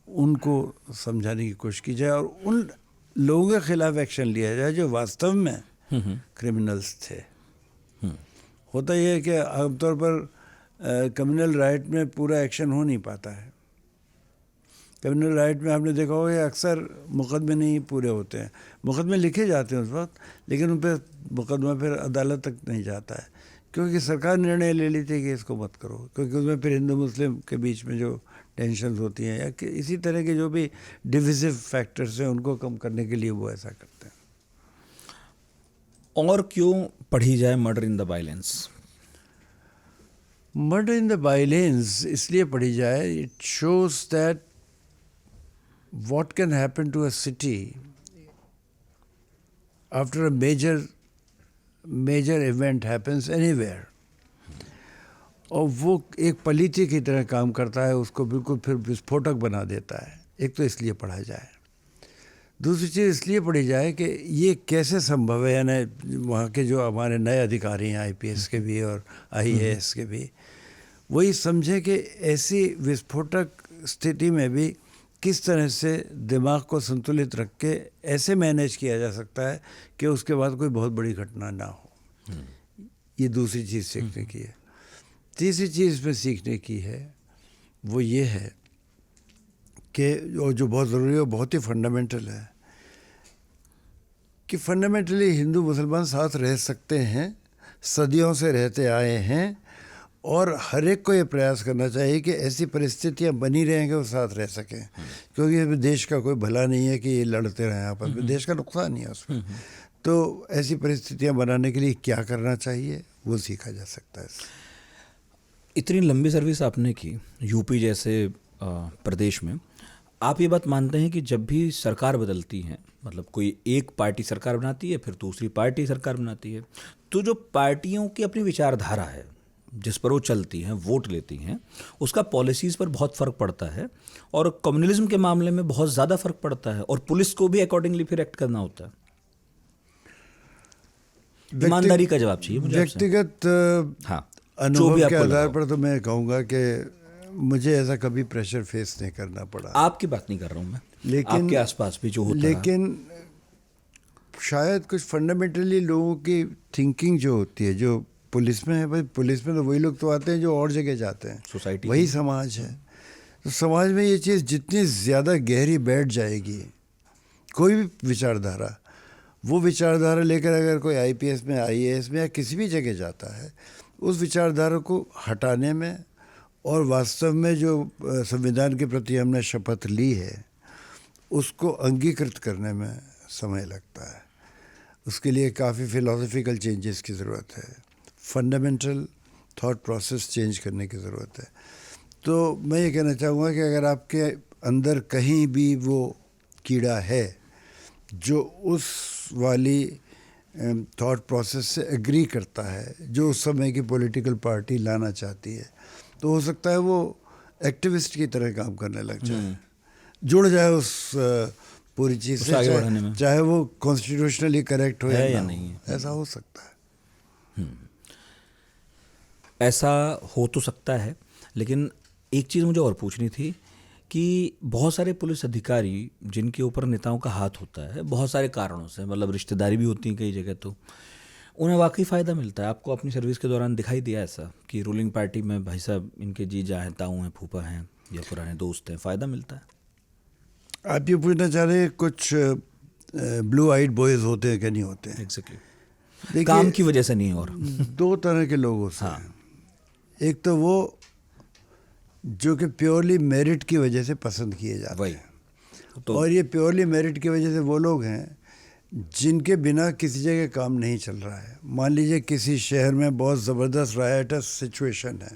उनको समझाने की कोशिश की जाए और उन लोगों के खिलाफ एक्शन लिया जाए जो वास्तव में क्रिमिनल्स थे। होता यह है कि आमतौर पर कम्युनल राइट में पूरा एक्शन हो नहीं पाता है। कम्युनल राइट में आपने देखा होगा कि अक्सर मुकदमे नहीं पूरे होते हैं। मुकदमे लिखे जाते हैं उस वक्त, लेकिन उन पर मुकदमा फिर अदालत तक नहीं जाता है, क्योंकि सरकार निर्णय ले ली थी कि इसको मत करो, क्योंकि उसमें फिर हिंदू मुस्लिम के बीच में जो टेंशन होती हैं या कि इसी तरह के जो भी डिविजिव फैक्टर्स हैं उनको कम करने के लिए वो ऐसा करते हैं। और क्यों पढ़ी जाए murder in the violence? Murder in the violence इसलिए पढ़ी जाए, it shows that what can happen to a city after a major event happens anywhere, और वो एक पलीती की तरह काम करता है, उसको बिल्कुल फिर विस्फोटक बना देता है। एक तो इसलिए पढ़ा जाए। दूसरी चीज़ इसलिए पढ़ी जाए कि ये कैसे संभव है, यानी वहाँ के जो हमारे नए अधिकारी हैं, IPS के भी और IAS के भी, वही समझे कि ऐसी विस्फोटक स्थिति में भी किस तरह से दिमाग को संतुलित रख के ऐसे मैनेज किया जा सकता है कि उसके बाद कोई बहुत बड़ी घटना ना हो। ये दूसरी चीज़ सीखने की है। तीसरी चीज़ में सीखने की है वो ये है कि जो बहुत ज़रूरी है, बहुत ही फंडामेंटल है, कि फंडामेंटली हिंदू मुसलमान साथ रह सकते हैं, सदियों से रहते आए हैं, और हर एक को ये प्रयास करना चाहिए कि ऐसी परिस्थितियां बनी रहें कि वो साथ रह सकें, क्योंकि देश का कोई भला नहीं है कि ये लड़ते रहें आपस में, देश का नुकसान नहीं है उसमें। तो ऐसी परिस्थितियां बनाने के लिए क्या करना चाहिए वो सीखा जा सकता है। इतनी लंबी सर्विस आपने की यूपी जैसे प्रदेश में, आप ये बात मानते हैं कि जब भी सरकार बदलती है, मतलब कोई एक पार्टी सरकार बनाती है फिर दूसरी पार्टी सरकार बनाती है, तो जो पार्टियों की अपनी विचारधारा है जिस पर वो चलती हैं, वोट लेती हैं, उसका पॉलिसीज़ पर बहुत फ़र्क पड़ता है, और कम्युनलिज्म के मामले में बहुत ज़्यादा फ़र्क पड़ता है, और पुलिस को भी अकॉर्डिंगली फिर एक्ट करना होता है। ईमानदारी का जवाब चाहिए मुझे। व्यक्तिगत अनुभव के आधार पर तो मैं कहूँगा कि मुझे ऐसा कभी प्रेशर फेस नहीं करना पड़ा। आपकी बात नहीं कर रहा हूँ मैं, लेकिन आपके आसपास भी जो होता है। लेकिन शायद कुछ फंडामेंटली लोगों की थिंकिंग जो होती है, जो पुलिस में है, भाई पुलिस में तो वही लोग तो आते हैं जो और जगह जाते हैं, सोसाइटी वही समाज है। तो समाज में ये चीज़ जितनी ज़्यादा गहरी बैठ जाएगी, कोई भी विचारधारा, वो विचारधारा लेकर अगर कोई IPS में, IAS में या किसी भी जगह जाता है, उस विचारधारा को हटाने में और वास्तव में जो संविधान के प्रति हमने शपथ ली है उसको अंगीकृत करने में समय लगता है। उसके लिए काफ़ी फिलॉसफिकल चेंजेस की ज़रूरत है, फंडामेंटल थॉट प्रोसेस चेंज करने की ज़रूरत है। तो मैं ये कहना चाहूँगा कि अगर आपके अंदर कहीं भी वो कीड़ा है जो उस वाली थॉट प्रोसेस से एग्री करता है जो उस समय की पॉलिटिकल पार्टी लाना चाहती है, तो हो सकता है वो एक्टिविस्ट की तरह काम करने लग जाए, जुड़ जाए उस पूरी चीज़ से, चाहे वो कॉन्स्टिट्यूशनली करेक्ट हो या नहीं, ऐसा हो सकता है। ऐसा हो तो सकता है, लेकिन एक चीज़ मुझे और पूछनी थी कि बहुत सारे पुलिस अधिकारी जिनके ऊपर नेताओं का हाथ होता है बहुत सारे कारणों से, मतलब रिश्तेदारी भी होती है कई जगह, तो उन्हें वाकई फ़ायदा मिलता है। आपको अपनी सर्विस के दौरान दिखाई दिया ऐसा कि रूलिंग पार्टी में भाई साहब इनके जीजा हैं, ताऊ हैं, फूफा हैं या पुराने दोस्त हैं, फ़ायदा मिलता है? आप ये पूछना चाह रहे हैं कुछ ब्लू आइड बॉयज होते हैं कि नहीं होते हैं? एग्जैक्टली। देखिए, काम की वजह से नहीं और दो तरह के लोग होते हाँ। हैं। एक तो वो जो कि प्योरली मेरिट की वजह से पसंद किए जाते वही हैं, तो और ये प्योरली मेरिट की वजह से वो लोग हैं जिनके बिना किसी जगह काम नहीं चल रहा है। मान लीजिए किसी शहर में बहुत ज़बरदस्त रायटस सिचुएशन है,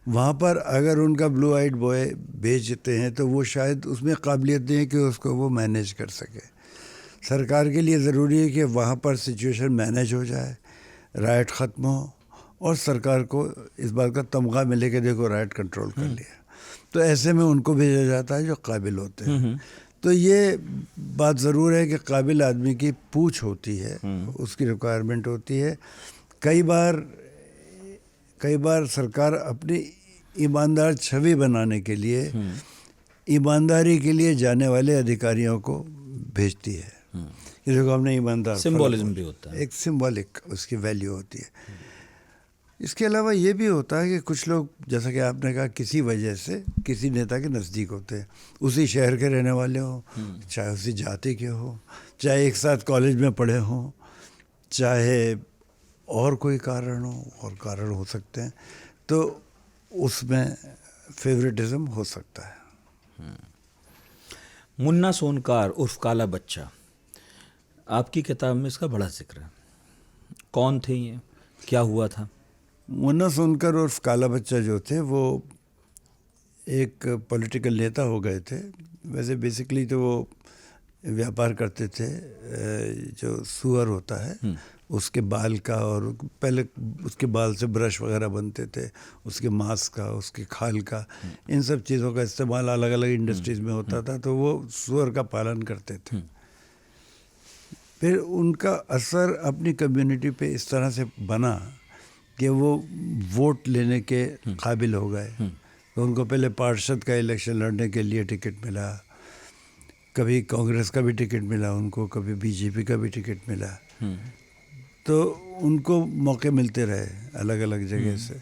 वहाँ पर अगर उनका ब्लू आइड बॉय भेजते हैं तो वो शायद उसमें काबिलियत नहीं है कि उसको वो मैनेज कर सके। सरकार के लिए ज़रूरी है कि वहाँ पर सिचुएशन मैनेज हो जाए, राइट ख़त्म हो, और सरकार को इस बात का तमगा मिले कि देखो राइट कंट्रोल कर लिया। तो ऐसे में उनको भेजा जाता है जो काबिल होते हैं। तो ये बात ज़रूर है कि काबिल आदमी की पूछ होती है, उसकी रिक्वायरमेंट होती है। कई बार सरकार अपनी ईमानदार छवि बनाने के लिए ईमानदारी के लिए जाने वाले अधिकारियों को भेजती है। ये देखो हमने ईमानदार, सिंबॉलिज्म भी होता है, एक सिंबॉलिक उसकी वैल्यू होती है। इसके अलावा ये भी होता है कि कुछ लोग, जैसा कि आपने कहा, किसी वजह से किसी नेता के नज़दीक होते हैं, उसी शहर के रहने वाले हों, चाहे उसी जाति के हों, चाहे एक साथ कॉलेज में पढ़े हों, चाहे और कोई कारण हो सकते हैं, तो उसमें फेवरेटिज्म हो सकता है। मुन्ना सोनकार उर्फ काला बच्चा, आपकी किताब में इसका बड़ा जिक्र है। कौन थे ये, क्या हुआ था? मुन्ना सोनकर उर्फ काला बच्चा जो थे वो एक पॉलिटिकल नेता हो गए थे। वैसे बेसिकली तो वो व्यापार करते थे जो सुअर होता है उसके बाल का, और पहले उसके बाल से ब्रश वगैरह बनते थे, उसके मांस का, उसके खाल का, इन सब चीज़ों का इस्तेमाल अलग अलग इंडस्ट्रीज़ में होता था। तो वो सुअर का पालन करते थे। फिर उनका असर अपनी कम्युनिटी पे इस तरह से बना कि वो वोट लेने के काबिल हो गए। तो उनको पहले पार्षद का इलेक्शन लड़ने के लिए टिकट मिला, कभी कांग्रेस का भी टिकट मिला उनको, कभी बीजेपी का भी टिकट मिला। तो उनको मौके मिलते रहे अलग अलग जगह से।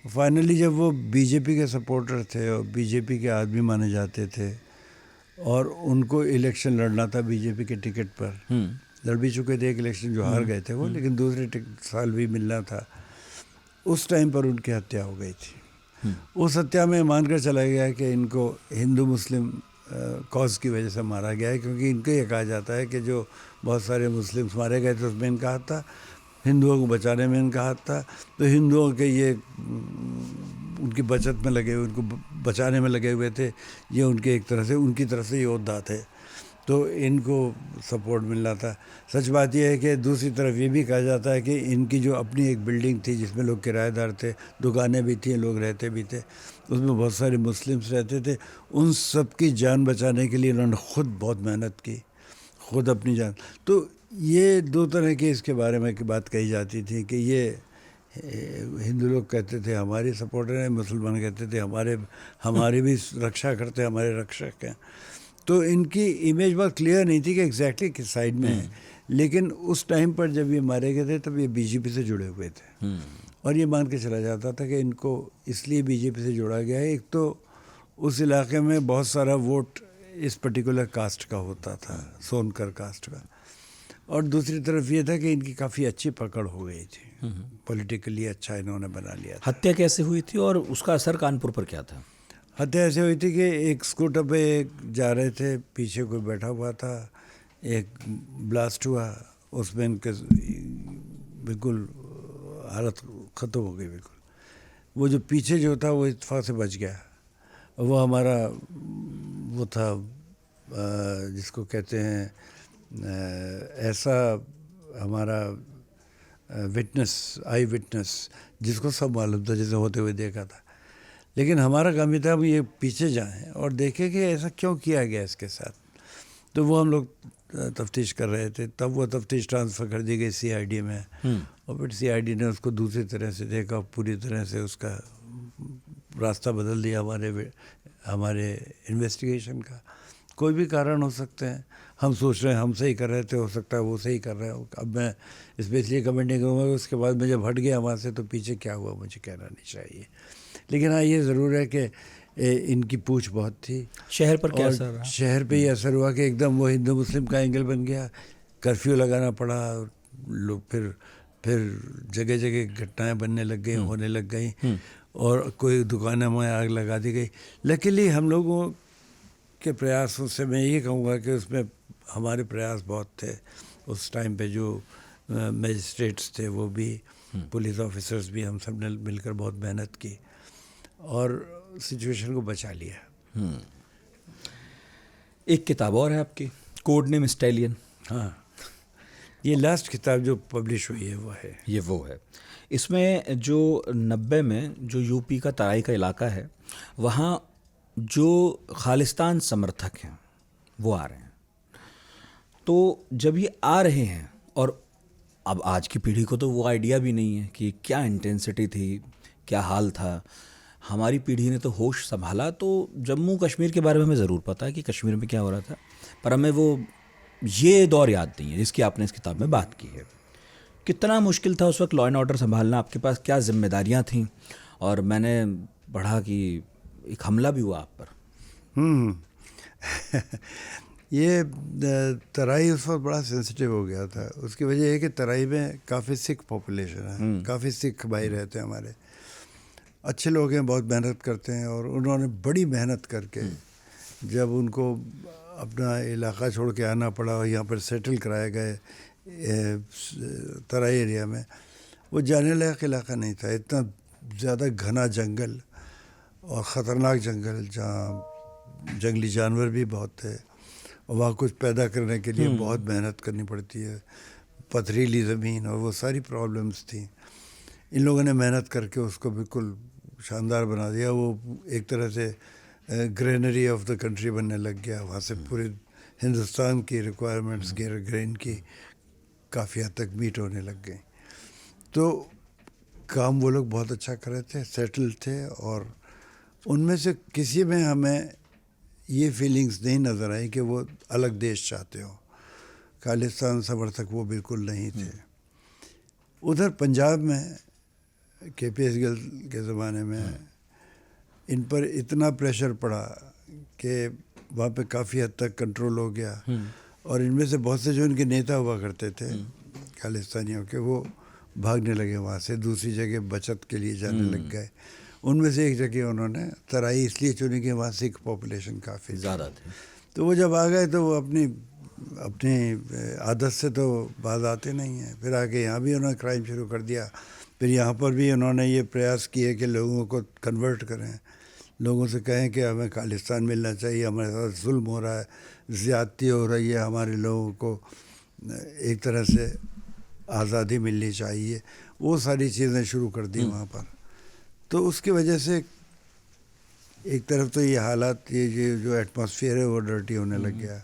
फाइनली जब वो बीजेपी के सपोर्टर थे और बीजेपी के आदमी माने जाते थे और उनको इलेक्शन लड़ना था बीजेपी के टिकट पर, लड़ भी चुके थे एक इलेक्शन जो हार गए थे वो, लेकिन दूसरे साल भी मिलना था, उस टाइम पर उनकी हत्या हो गई थी। उस हत्या में मानकर चला गया कि इनको हिंदू मुस्लिम कॉज की वजह से मारा गया है, क्योंकि इनको ये कहा जाता है कि जो बहुत सारे मुस्लिम्स मारे गए थे उसमें इनका हाथ था, हिंदुओं को बचाने में इनका हाथ था। तो हिंदुओं के ये उनकी बचत में लगे हुए, उनको बचाने में लगे हुए थे, ये उनके एक तरह से उनकी तरफ से योद्धा थे, तो इनको सपोर्ट मिल रहा था। सच बात यह है कि दूसरी तरफ ये भी कहा जाता है कि इनकी जो अपनी एक बिल्डिंग थी जिसमें लोग किराएदार थे, दुकानें भी थी, लोग रहते भी थे, उसमें बहुत सारे मुस्लिम्स रहते थे। उन सब की जान बचाने के लिए उन्होंने ख़ुद बहुत मेहनत की, ख़ुद अपनी जान। तो ये दो तरह के इसके बारे में की बात कही जाती थी कि ये हिंदू लोग कहते थे हमारी सपोर्टर हैं, मुसलमान कहते थे हमारी भी रक्षा करते, हमारे रक्षक हैं। तो इनकी इमेज बहुत क्लियर नहीं थी कि एग्जैक्टली किस साइड में है। लेकिन उस टाइम पर जब ये मारे गए थे तब ये बीजेपी से जुड़े हुए थे, और ये मान के चला जाता था कि इनको इसलिए बीजेपी से जोड़ा गया है। एक तो उस इलाके में बहुत सारा वोट इस पर्टिकुलर कास्ट का होता था, सोनकर कास्ट का, और दूसरी तरफ ये था कि इनकी काफ़ी अच्छी पकड़ हो गई थी, पॉलिटिकली अच्छा इन्होंने बना लिया था। हत्या कैसे हुई थी और उसका असर कानपुर पर क्या था? हत्या ऐसे हुई थी कि एक स्कूटर पे जा रहे थे, पीछे कोई बैठा हुआ था, एक ब्लास्ट हुआ, उसमें इनके बिल्कुल हालत ख़त्म हो गई बिल्कुल। वो जो पीछे जो था वो इत्तेफाक से बच गया। वो हमारा वो था जिसको कहते हैं ऐसा हमारा विटनेस, आई विटनेस, जिसको सब मालूम था, जैसे होते हुए देखा था। लेकिन हमारा काम ये था हम ये पीछे जाएं और देखें कि ऐसा क्यों किया गया इसके साथ। तो वो हम लोग तफ्तीश कर रहे थे, तब वो तफ्तीश ट्रांसफ़र कर दी गई सीआईडी में, और फिर सीआईडी ने उसको दूसरी तरह से देखा, पूरी तरह से उसका रास्ता बदल दिया हमारे इन्वेस्टिगेशन का। कोई भी कारण हो सकते हैं, हम सोच रहे हैं हम सही कर रहे थे, हो सकता है वो सही कर रहे हो। अब मैं इसमें इसलिए कमेंट नहीं करूँगा, उसके बाद मैं जब हट गया वहाँ से तो पीछे क्या हुआ मुझे कहना नहीं चाहिए। लेकिन हाँ, ये ज़रूर है कि इनकी पूछ बहुत थी। शहर पर क्या और असर रहा? शहर पे ये असर हुआ कि एकदम वो हिंदू मुस्लिम का एंगल बन गया, कर्फ्यू लगाना पड़ा, लोग फिर जगह जगह घटनाएं बनने लग गई, होने लग गई, और कोई दुकानों में आग लगा दी गई। लकीली हम लोगों के प्रयासों से मैं ये कहूँगा कि उसमें हमारे प्रयास बहुत थे उस टाइम पे। जो मजिस्ट्रेट्स थे वो भी, पुलिस ऑफिसर्स भी, हम सब ने मिलकर बहुत मेहनत की और सिचुएशन को बचा लिया। एक किताब और है आपकी, कोड नेम स्टैलियन। हाँ, ये लास्ट किताब जो पब्लिश हुई है वो है। ये वो है। इसमें जो 90 में जो यूपी का तराई का इलाका है, वहाँ जो खालिस्तान समर्थक हैं वो आ रहे हैं। तो जब ये आ रहे हैं, और अब आज की पीढ़ी को तो वो आइडिया भी नहीं है कि क्या इंटेंसिटी थी, क्या हाल था। हमारी पीढ़ी ने तो होश संभाला, तो जम्मू कश्मीर के बारे में हमें ज़रूर पता है कि कश्मीर में क्या हो रहा था, पर हमें वो ये दौर याद नहीं है जिसकी आपने इस किताब में बात की है। कितना मुश्किल था उस वक्त लॉ एंड ऑर्डर संभालना, आपके पास क्या जिम्मेदारियां थीं? और मैंने पढ़ा कि एक हमला भी हुआ आप पर। ये तराई उस वक्त बड़ा सेंसिटिव हो गया था। उसकी वजह है कि तराई में काफ़ी सिख पॉपुलेशन है, काफ़ी सिख भाई रहते हैं हमारे, अच्छे लोग हैं, बहुत मेहनत करते हैं। और उन्होंने बड़ी मेहनत करके जब उनको अपना इलाका छोड़ के आना पड़ा और यहाँ पर सेटल कराए गए तराई एरिया में, वो जाने लायक इलाका नहीं था। इतना ज़्यादा घना जंगल और ख़तरनाक जंगल, जहाँ जंगली जानवर भी बहुत थे, और वहाँ कुछ पैदा करने के लिए बहुत मेहनत करनी पड़ती है, पथरीली ज़मीन, और वो सारी प्रॉब्लम्स थी। इन लोगों ने मेहनत करके उसको बिल्कुल शानदार बना दिया। वो एक तरह से ग्रेनरी ऑफ द कंट्री बनने लग गया। वहाँ से पूरे हिंदुस्तान की रिक्वायरमेंट्स ग्रेन की काफ़ी हद तक मीट होने लग गई। तो काम वो लोग बहुत अच्छा कर रहे थे, सेटल थे, और उनमें से किसी में हमें ये फीलिंग्स नहीं नज़र आई कि वो अलग देश चाहते हो। खालिस्तान समर्थक वो बिल्कुल नहीं थे। उधर पंजाब में KPS गिल के ज़माने में इन पर इतना प्रेशर पड़ा कि वहाँ पे काफ़ी हद तक कंट्रोल हो गया, और इनमें से बहुत से जो इनके नेता हुआ करते थे खालिस्तानियों के, वो भागने लगे वहाँ से, दूसरी जगह बचत के लिए जाने लग गए। उनमें से एक जगह उन्होंने तराई इसलिए चुनी कि वहाँ सिख पॉपुलेशन काफ़ी ज़्यादा थी। तो वो जब आ गए तो वो अपनी आदत से तो बाज आते नहीं हैं। फिर आके यहाँ भी उन्होंने क्राइम शुरू कर दिया। फिर यहाँ पर भी उन्होंने ये प्रयास किए कि लोगों को कन्वर्ट करें, लोगों से कहें कि हमें खालिस्तान मिलना चाहिए, हमारे साथ जुल्म हो रहा है, ज़्यादती हो रही है, हमारे लोगों को एक तरह से आज़ादी मिलनी चाहिए। वो सारी चीज़ें शुरू कर दी वहाँ पर। तो उसकी वजह से एक तरफ तो ये हालात, ये जो एटमॉस्फेयर है वो डर्टी होने लग गया।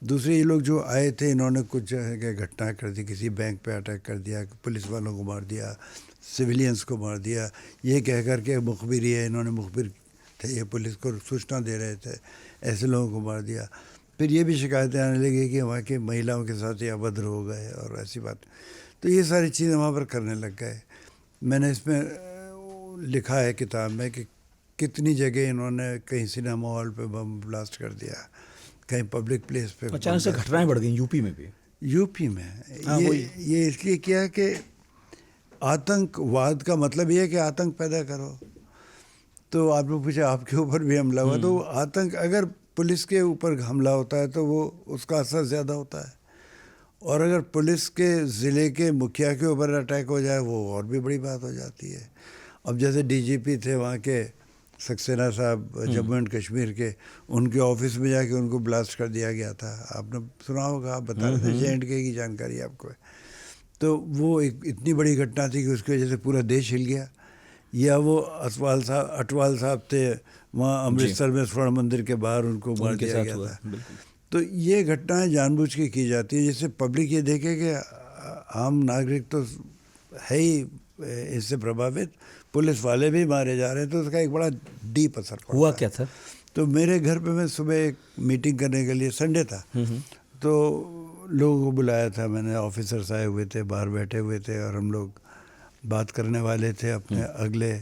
दूसरे ये लोग जो आए थे, इन्होंने कुछ जगह घटना कर दी, किसी बैंक पे अटैक कर दिया, पुलिस वालों को मार दिया, सिविलियंस को मार दिया, ये कह कर के मुखबिरी है, इन्होंने मुखबिर थे, ये पुलिस को सूचना दे रहे थे, ऐसे लोगों को मार दिया। फिर ये भी शिकायतें आने लगी कि वहाँ की महिलाओं के साथ ये अभद्र हो गए और ऐसी बात। तो ये सारी चीज़ें वहाँ पर करने लग गए। मैंने इसमें लिखा है किताब में कि कितनी जगह इन्होंने कहीं सिनेमा हॉल पे बम ब्लास्ट कर दिया, कहीं पब्लिक प्लेस पे। अचानक से घटनाएं बढ़ गई यूपी में भी। यूपी में ये इसलिए किया कि आतंकवाद का मतलब ये है कि आतंक पैदा करो। तो आपने पूछा आपके ऊपर भी हमला हुआ, तो आतंक अगर पुलिस के ऊपर हमला होता है तो वो उसका असर ज़्यादा होता है, और अगर पुलिस के ज़िले के मुखिया के ऊपर अटैक हो जाए वो और भी बड़ी बात हो जाती है। अब जैसे DGP थे वहाँ के सक्सेना साहब, जम्मू एंड कश्मीर के, उनके ऑफिस में जाके उनको ब्लास्ट कर दिया गया था। आपने सुना होगा, आप बता रहे थे, J&K की जानकारी आपको है। तो वो एक इतनी बड़ी घटना थी कि उसकी वजह से पूरा देश हिल गया। या वो अटवाल साहब थे वहाँ अमृतसर में स्वर्ण मंदिर के बाहर, उनको मार दिया गया था। तो ये घटनाएं जानबूझ के की जाती है, जिससे पब्लिक ये देखे कि आम नागरिक तो है ही इससे प्रभावित, पुलिस वाले भी मारे जा रहे हैं, तो उसका एक बड़ा डीप असर पड़ता हुआ है। क्या था? तो मेरे घर पे मैं सुबह एक मीटिंग करने के लिए, संडे था, तो लोगों को बुलाया था मैंने, ऑफिसर्स आए हुए थे, बाहर बैठे हुए थे, और हम लोग बात करने वाले थे अपने अगले,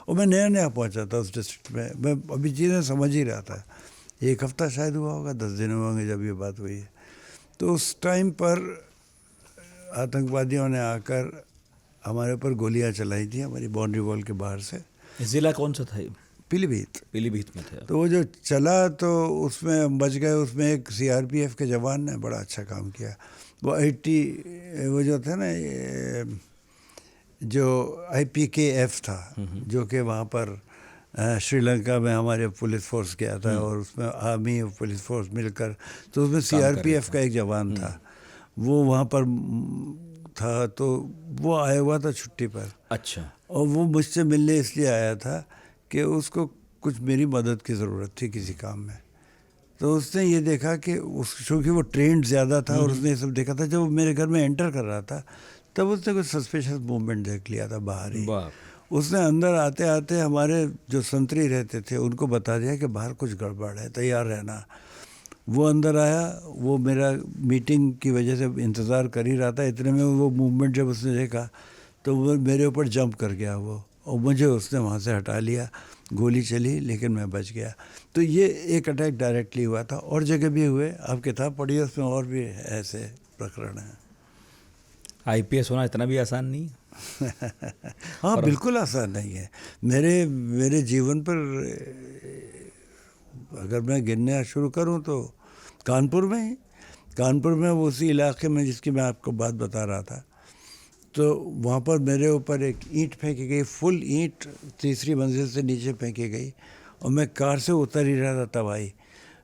और मैं नया नया पहुंचा था उस डिस्ट्रिक्ट में, मैं अभी चीज़ें समझ ही रहा था, 1 हफ्ता शायद हुआ होगा, 10 दिन हुए होंगे जब ये बात हुई है। तो उस टाइम पर आतंकवादियों ने आकर हमारे ऊपर गोलियां चलाई थी हमारी बाउंड्री वॉल के बाहर से। जिला कौन सा था ये? पीलीभीत। पीलीभीत में थे। तो वो जो चला तो उसमें हम बच गए, उसमें एक सीआरपीएफ के जवान ने बड़ा अच्छा काम किया। वो जो था ना, ये जो IPKF था, जो कि वहाँ पर श्रीलंका में हमारे पुलिस फोर्स गया था, और उसमें आर्मी और पुलिस फोर्स मिलकर, तो उसमें सीआरपीएफ का एक जवान था, वो वहाँ पर था, तो वो आया हुआ था छुट्टी पर। अच्छा। और वो मुझसे मिलने इसलिए आया था कि उसको कुछ मेरी मदद की ज़रूरत थी किसी काम में। तो उसने ये देखा कि चूँकि वो ट्रेंड ज़्यादा था, और उसने ये सब देखा था, जब वो मेरे घर में एंटर कर रहा था तब उसने कुछ सस्पिशियस मूवमेंट देख लिया था बाहर ही। उसने अंदर आते आते हमारे जो संतरी रहते थे उनको बता दिया कि बाहर कुछ गड़बड़ है, तैयार रहना। वो अंदर आया, वो मेरा मीटिंग की वजह से इंतज़ार कर ही रहा था, इतने में वो मूवमेंट जब उसने देखा तो वो मेरे ऊपर जंप कर गया वो, और मुझे उसने वहाँ से हटा लिया, गोली चली लेकिन मैं बच गया। तो ये एक अटैक डायरेक्टली हुआ था, और जगह भी हुए, आप किताब पढ़िए उसमें और भी ऐसे प्रकरण हैं। IPS होना इतना भी आसान नहीं। हाँ, बिल्कुल आसान नहीं है। मेरे जीवन पर अगर मैं गिनना शुरू करूं तो कानपुर में उसी इलाके में जिसकी मैं आपको बात बता रहा था, तो वहाँ पर मेरे ऊपर एक ईंट फेंकी गई, फुल ईंट 3री मंजिल से नीचे फेंकी गई, और मैं कार से उतर ही रहा था तब आई।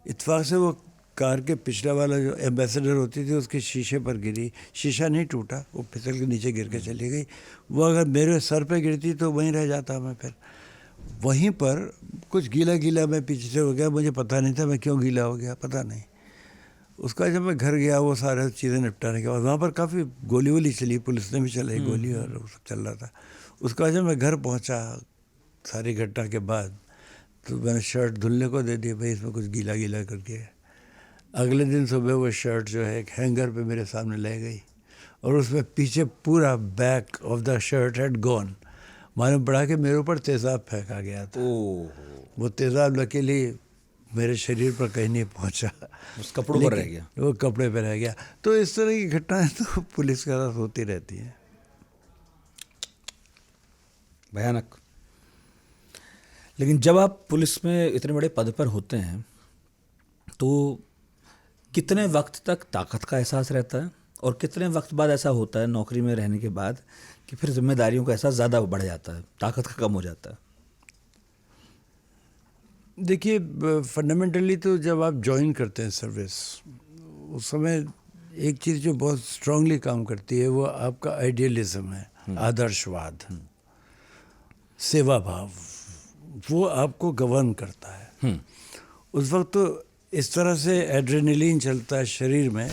इत्तेफाक से वो कार के पिछला वाला जो एम्बेसडर होती थी उसके शीशे पर गिरी, शीशा नहीं टूटा, वो फिसल के नीचे गिर के चली गई। वो अगर मेरे सर पे गिरती तो वहीं रह जाता मैं। फिर वहीं पर कुछ गीला मैं पीछे से हो गया, मुझे पता नहीं था मैं क्यों गीला हो गया, पता नहीं। उसका जब मैं घर गया, वो सारे चीज़ें निपटाने के बाद, वहाँ पर काफ़ी गोली चली, पुलिस ने भी चलाई गोली, और वो सब चल रहा था। उसका जब मैं घर पहुँचा सारी घटना के बाद, तो मैंने शर्ट धुलने को दे दी, भाई इसमें कुछ गीला करके। अगले दिन सुबह वो शर्ट जो है एक हैंगर पे मेरे सामने ले गई, और उसमें पीछे पूरा back of the shirt had gone. मालूम पड़ा कि मेरे ऊपर तेज़ाब फेंका गया था। वो तेज़ाब लकीली मेरे शरीर पर कहीं नहीं पहुंचा, उस कपड़ों पर रह गया, वो कपड़े पर रह गया। तो इस तरह की घटनाएं तो पुलिस के साथ होती रहती हैं। भयानक। लेकिन जब आप पुलिस में इतने बड़े पद पर होते हैं तो कितने वक्त तक ताकत का एहसास रहता है, और कितने वक्त बाद ऐसा होता है नौकरी में रहने के बाद कि फिर जिम्मेदारियों का एहसास ज़्यादा बढ़ जाता है, ताकत का कम हो जाता है? देखिए, फंडामेंटली तो जब आप ज्वाइन करते हैं सर्विस, उस समय एक चीज़ जो बहुत स्ट्रांगली काम करती है वो आपका आइडियलिज्म है, आदर्शवाद, सेवा भाव, वो आपको गवर्न करता है। उस वक्त तो इस तरह से एड्रेनलिन चलता है शरीर में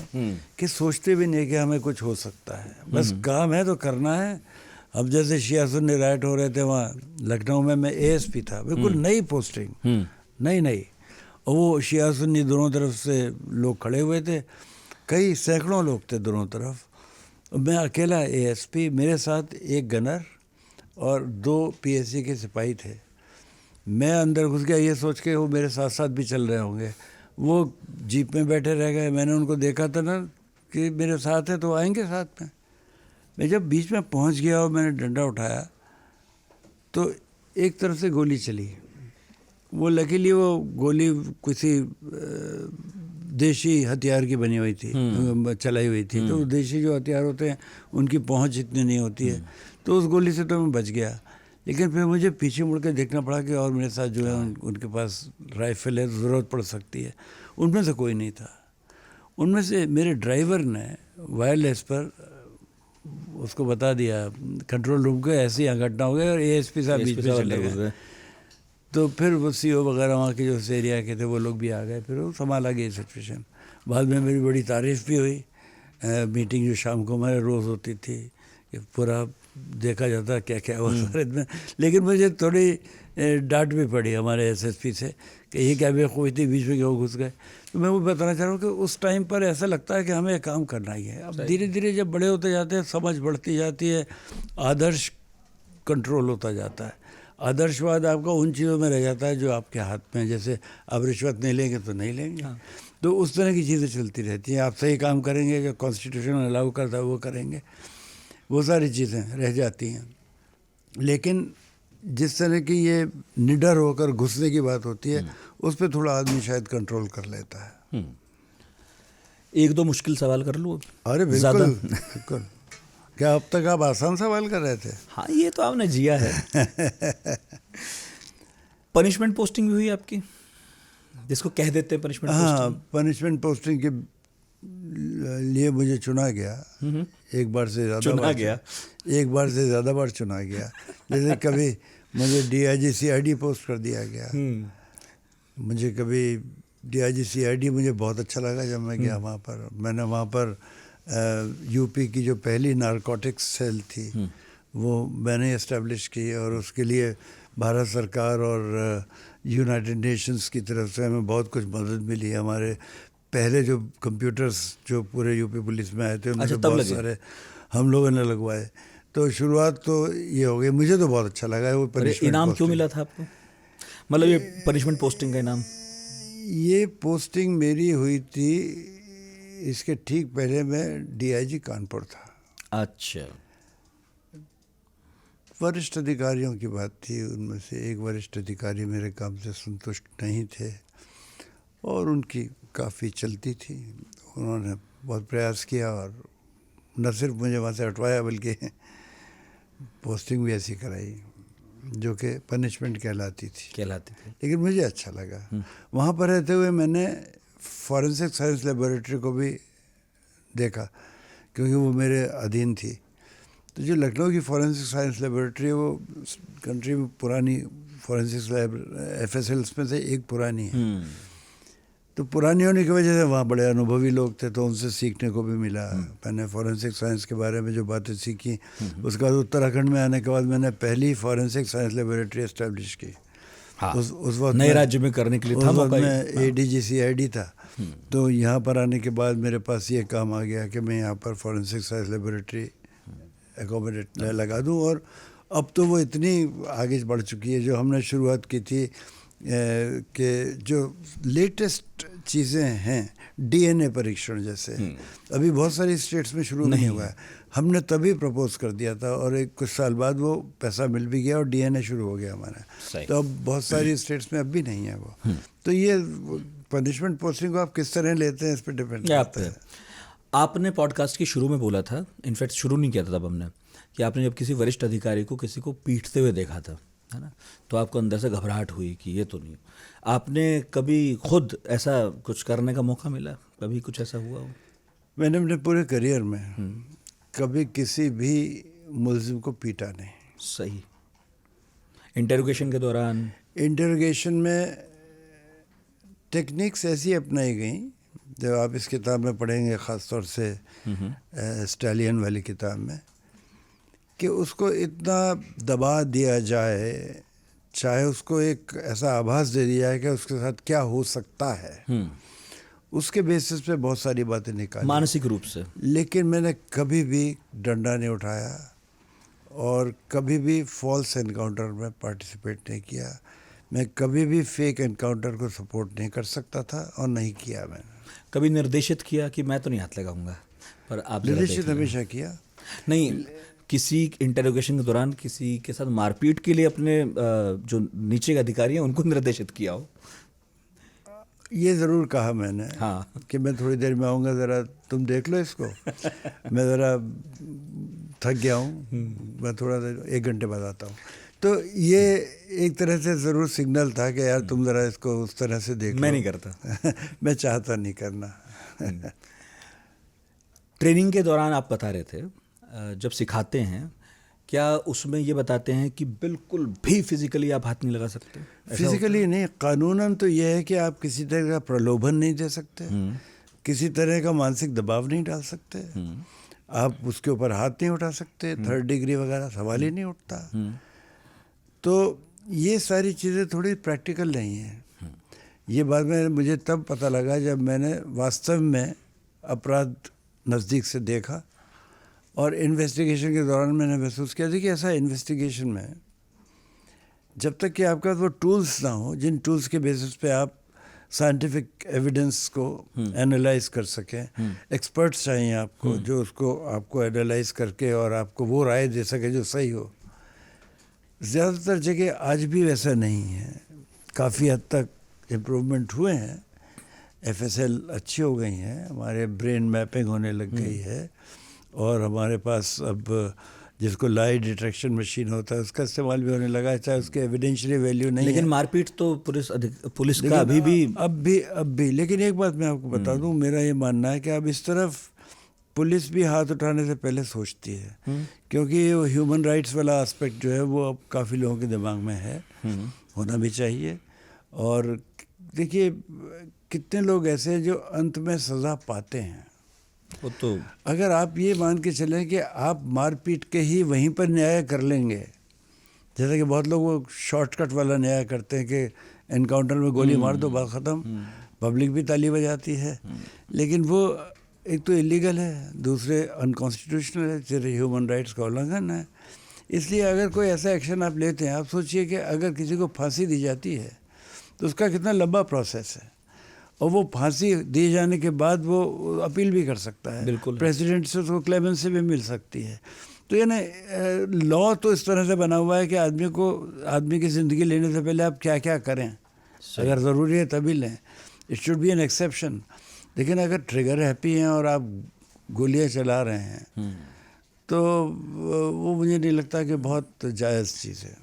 कि सोचते भी नहीं कि हमें कुछ हो सकता है, बस काम है तो करना है। अब जैसे शिया सुन्नी राइट हो रहे थे वहाँ लखनऊ में, मैं ASP था, बिल्कुल नई पोस्टिंग, नई, और वो शिया सुन्नी दोनों तरफ से लोग खड़े हुए थे, कई सैकड़ों लोग थे दोनों तरफ, मैं अकेला ASP, मेरे साथ एक गनर और 2 PSC के सिपाही थे। मैं अंदर घुस गया ये सोच के वो मेरे साथ साथ भी चल रहे होंगे, वो जीप में बैठे रह गए। मैंने उनको देखा था ना कि मेरे साथ है तो आएंगे साथ में। मैं जब बीच में पहुंच गया और मैंने डंडा उठाया तो एक तरफ से गोली चली। वो लकीली वो गोली किसी देशी हथियार की बनी हुई थी, चलाई हुई थी। तो देशी जो हथियार होते हैं उनकी पहुंच इतनी नहीं होती है, तो उस गोली से तो मैं बच गया। लेकिन फिर मुझे पीछे मुड़ के देखना पड़ा कि और मेरे साथ जो है उनके पास राइफल है, ज़रूरत पड़ सकती है। उनमें से कोई नहीं था। उनमें से मेरे ड्राइवर ने वायरलेस पर उसको बता दिया कंट्रोल रूम को, ऐसी यहाँ घटना हो गई, और ASP साहब बीच में चले गए। तो फिर वो CO वगैरह वहाँ के जो उस एरिया के थे वो लोग भी आ गए, फिर वो संभाला गई सिचुएशन। बाद में मेरी बड़ी तारीफ़ भी हुई। मीटिंग जो शाम को हमारे रोज़ होती थी कि पूरा देखा जाता क्या क्या हुआ सारे में। लेकिन मुझे थोड़ी डांट भी पड़ी हमारे एसएसपी से कि ये क्या बेवकूफ़ी थी, बीच में क्यों घुस गए। तो मैं वो बताना चाह रहा हूँ कि उस टाइम पर ऐसा लगता है कि हमें ये काम करना ही है। अब धीरे धीरे जब बड़े होते जाते हैं, समझ बढ़ती जाती है, आदर्श कंट्रोल होता जाता है। आदर्शवाद आपका उन चीज़ों में रह जाता है जो आपके हाथ में है। जैसे आप रिश्वत नहीं लेंगे तो नहीं लेंगे। तो उस तरह की चीज़ें चलती रहती हैं। आप सही काम करेंगे, जो कॉन्स्टिट्यूशन अलाउ करता है वो करेंगे, वो सारी चीज़ें रह जाती हैं। लेकिन जिस तरह की ये निडर होकर घुसने की बात होती है, उस पर थोड़ा आदमी शायद कंट्रोल कर लेता है। एक दो मुश्किल सवाल कर लूँ? अरे बिल्कुल बिल्कुल। क्या अब तक आप आसान सवाल कर रहे थे? हाँ, ये तो आपने जिया है। पनिशमेंट पोस्टिंग भी हुई आपकी, जिसको कह देते हैं पनिशमेंट हाँ, पनिशमेंट पोस्टिंग के लिए मुझे चुना गया। एक बार से ज़्यादा बार चुना गया। जैसे कभी मुझे DIG CID पोस्ट कर दिया गया। मुझे कभी DIG CID मुझे बहुत अच्छा लगा जब मैं गया वहाँ पर। मैंने वहाँ पर यूपी की जो पहली नारकोटिक्स सेल थी वो मैंने इस्टेब्लिश की, और उसके लिए भारत सरकार और यूनाइटेड नेशंस की तरफ से हमें बहुत कुछ मदद मिली। हमारे पहले जो कंप्यूटर्स जो पूरे यूपी पुलिस में आए थे उनमें से बहुत सारे हम लोगों ने लगवाए। तो शुरुआत तो ये हो गई। मुझे तो बहुत अच्छा लगा वो पनिशमेंट। इनाम क्यों मिला था आपको, मतलब ये पनिशमेंट पोस्टिंग का इनाम? ये पोस्टिंग मेरी हुई थी, इसके ठीक पहले मैं DIG कानपुर था। अच्छा। वरिष्ठ अधिकारियों की बात थी, उनमें से एक वरिष्ठ अधिकारी मेरे काम से संतुष्ट नहीं थे और उनकी काफ़ी चलती थी। उन्होंने बहुत प्रयास किया और न सिर्फ मुझे वहाँ से हटवाया बल्कि पोस्टिंग भी ऐसी कराई जो कि पनिशमेंट कहलाती थी। लेकिन मुझे अच्छा लगा। वहाँ पर रहते हुए मैंने फॉरेंसिक साइंस लेबोरेटरी को भी देखा क्योंकि वो मेरे अधीन थी। तो जो लखनऊ की फॉरेंसिक साइंस लेबोरेटरी है वो कंट्री में पुरानी फॉरेंसिक लैब FSLs में से एक पुरानी है। तो पुरानी होने की वजह से वहाँ बड़े अनुभवी लोग थे तो उनसे सीखने को भी मिला। मैंने फॉरेंसिक साइंस के बारे में जो बातें सीखी, उसके बाद उत्तराखंड में आने के बाद मैंने पहली फॉरेंसिक साइंस लेबोरेटरी एस्टेब्लिश की। हाँ, उस वक्त नए राज्य में करने के लिए था मौका। मैं ADG CID था। तो यहाँ पर आने के बाद मेरे पास ये काम आ गया कि मैं यहाँ पर फॉरेंसिक साइंस लेबोरेटरी एकोमोडेट लगा दूँ। और अब तो वो इतनी आगे बढ़ चुकी है। जो हमने शुरुआत की थी कि जो लेटेस्ट चीज़ें हैं DNA परीक्षण जैसे, अभी बहुत सारी स्टेट्स में शुरू नहीं हुआ है। हमने तभी प्रपोज कर दिया था और कुछ साल बाद वो पैसा मिल भी गया और DNA शुरू हो गया हमारा। तो अब बहुत सारी स्टेट्स में अब भी नहीं है वो। तो ये पनिशमेंट पोस्टिंग को आप किस तरह लेते हैं इस पर डिपेंड करता है। आपने पॉडकास्ट की शुरू में बोला था, इनफैक्ट शुरू नहीं किया था तब हमने, कि आपने जब किसी वरिष्ठ अधिकारी को किसी को पीटते हुए देखा था, है ना, तो आपको अंदर से घबराहट हुई कि ये तो नहीं। आपने कभी खुद ऐसा कुछ करने का मौका मिला, कभी कुछ ऐसा हुआ हो? मैंने अपने पूरे करियर में कभी किसी भी मुल्जिम को पीटा नहीं। सही। इंटरोगेशन के दौरान? इंटरोगेशन में टेक्निक्स ऐसी अपनाई गई जो आप इस किताब में पढ़ेंगे, ख़ास तौर से स्टैलियन वाली किताब में, कि उसको इतना दबा दिया जाए, चाहे उसको एक ऐसा आभास दे दिया जाए कि उसके साथ क्या हो सकता है, उसके बेसिस पे बहुत सारी बातें निकाली मानसिक रूप से। लेकिन मैंने कभी भी डंडा नहीं उठाया और कभी भी फॉल्स एनकाउंटर में पार्टिसिपेट नहीं किया। मैं कभी भी फेक एनकाउंटर को सपोर्ट नहीं कर सकता था और नहीं किया मैंने। कभी निर्देशित किया कि मैं तो नहीं हाथ लगाऊंगा, पर आप निर्देशित हमेशा किया नहीं? किसी इंटरोगेशन के दौरान किसी के साथ मारपीट के लिए अपने जो नीचे के अधिकारी हैं उनको निर्देशित किया हो? ये ज़रूर कहा मैंने। हाँ। कि मैं थोड़ी देर में आऊँगा, ज़रा तुम देख लो इसको। मैं ज़रा थक गया हूँ, मैं थोड़ा देर 1 घंटे बाद आता हूँ। तो ये एक तरह से ज़रूर सिग्नल था कि यार तुम ज़रा इसको उस तरह से देख लो। मैं नहीं करता। मैं चाहता नहीं करना। ट्रेनिंग के दौरान आप बता रहे थे, जब सिखाते हैं क्या उसमें ये बताते हैं कि बिल्कुल भी फिजिकली आप हाथ नहीं लगा सकते? फिजिकली नहीं, कानूनन तो ये है कि आप किसी तरह का प्रलोभन नहीं दे सकते, किसी तरह का मानसिक दबाव नहीं डाल सकते, आप उसके ऊपर हाथ नहीं उठा सकते, 3rd डिग्री वगैरह सवाल ही नहीं उठता। तो ये सारी चीज़ें थोड़ी प्रैक्टिकल नहीं हैं। ये बात में मुझे तब पता लगा जब मैंने वास्तव में अपराध नज़दीक से देखा, और इन्वेस्टिगेशन के दौरान मैंने महसूस किया था कि ऐसा इन्वेस्टिगेशन में जब तक कि आपके पास वो टूल्स ना हो जिन टूल्स के बेसिस पे आप साइंटिफिक एविडेंस को एनालाइज कर सकें, एक्सपर्ट्स चाहिए आपको जो उसको आपको एनालाइज करके और आपको वो राय दे सके जो सही हो। ज़्यादातर जगह आज भी वैसा नहीं है, काफ़ी हद तक इम्प्रूवमेंट हुए हैं, FSL अच्छी हो गई हैं, हमारे ब्रेन मैपिंग होने लग गई है, और हमारे पास अब जिसको लाई डिटेक्शन मशीन होता है उसका इस्तेमाल भी होने लगा है, चाहे उसके एविडेंशियली वैल्यू नहीं लेकिन है। मारपीट तो पुलिस का अभी भी अब भी लेकिन एक बात मैं आपको बता दूं, मेरा ये मानना है कि अब इस तरफ पुलिस भी हाथ उठाने से पहले सोचती है, क्योंकि वो ह्यूमन राइट्स वाला एस्पेक्ट जो है वो अब काफ़ी लोगों के दिमाग में है, होना भी चाहिए। और देखिए कितने लोग ऐसे हैं जो अंत में सज़ा पाते हैं। वो तो अगर आप ये मान के चलें कि आप मारपीट के ही वहीं पर न्याय कर लेंगे, जैसे कि बहुत लोग वो शॉर्टकट वाला न्याय करते हैं कि एनकाउंटर में गोली मार दो, बात ख़त्म, पब्लिक भी ताली बजाती है, लेकिन वो एक तो इलीगल है, दूसरे अनकॉन्स्टिट्यूशनल है, फिर ह्यूमन राइट्स का उल्लंघन है। इसलिए अगर कोई ऐसा एक्शन आप लेते हैं, आप सोचिए कि अगर किसी को फांसी दी जाती है तो उसका कितना लंबा प्रोसेस है, और वो फांसी दिए जाने के बाद वो अपील भी कर सकता है, बिल्कुल प्रेसिडेंट से उसको क्लेमेंसी भी मिल सकती है। तो यानी लॉ तो इस तरह से बना हुआ है कि आदमी की ज़िंदगी लेने से पहले आप क्या क्या करें, अगर ज़रूरी है तभी लें, it should be an exception. लेकिन अगर ट्रिगर हैप्पी हैं और आप गोलियां चला रहे हैं तो वो मुझे नहीं लगता कि बहुत जायज़ चीज़ है।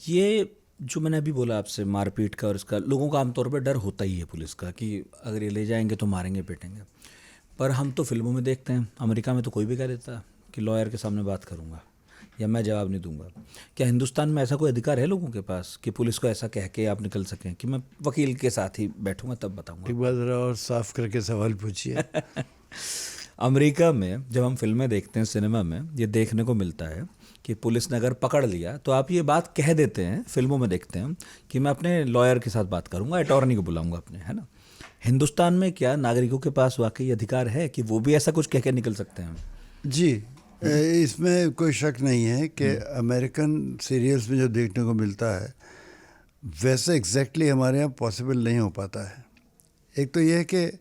ये जो मैंने अभी बोला आपसे मारपीट का और इसका, लोगों का आमतौर पर डर होता ही है पुलिस का कि अगर ये ले जाएंगे तो मारेंगे पीटेंगे, पर हम तो फिल्मों में देखते हैं, अमेरिका में तो कोई भी कह देता कि लॉयर के सामने बात करूंगा या मैं जवाब नहीं दूंगा। क्या हिंदुस्तान में ऐसा कोई अधिकार है लोगों के पास कि पुलिस को ऐसा कह के आप निकल सकें कि मैं वकील के साथ ही बैठूंगा तब बताऊंगा? एक बार ज़रा और साफ करके सवाल पूछिए। अमेरिका में जब हम फिल्में देखते हैं, सिनेमा में ये देखने को मिलता है कि पुलिस ने अगर पकड़ लिया तो आप ये बात कह देते हैं, फिल्मों में देखते हैं कि मैं अपने लॉयर के साथ बात करूंगा, अटॉर्नी को बुलाऊंगा अपने, है ना। हिंदुस्तान में क्या नागरिकों के पास वाकई अधिकार है कि वो भी ऐसा कुछ कह के निकल सकते हैं? जी, इसमें कोई शक नहीं है कि अमेरिकन सीरियल्स में जो देखने को मिलता है वैसे एग्जैक्टली हमारे यहाँ पॉसिबल नहीं हो पाता है। एक तो यह है कि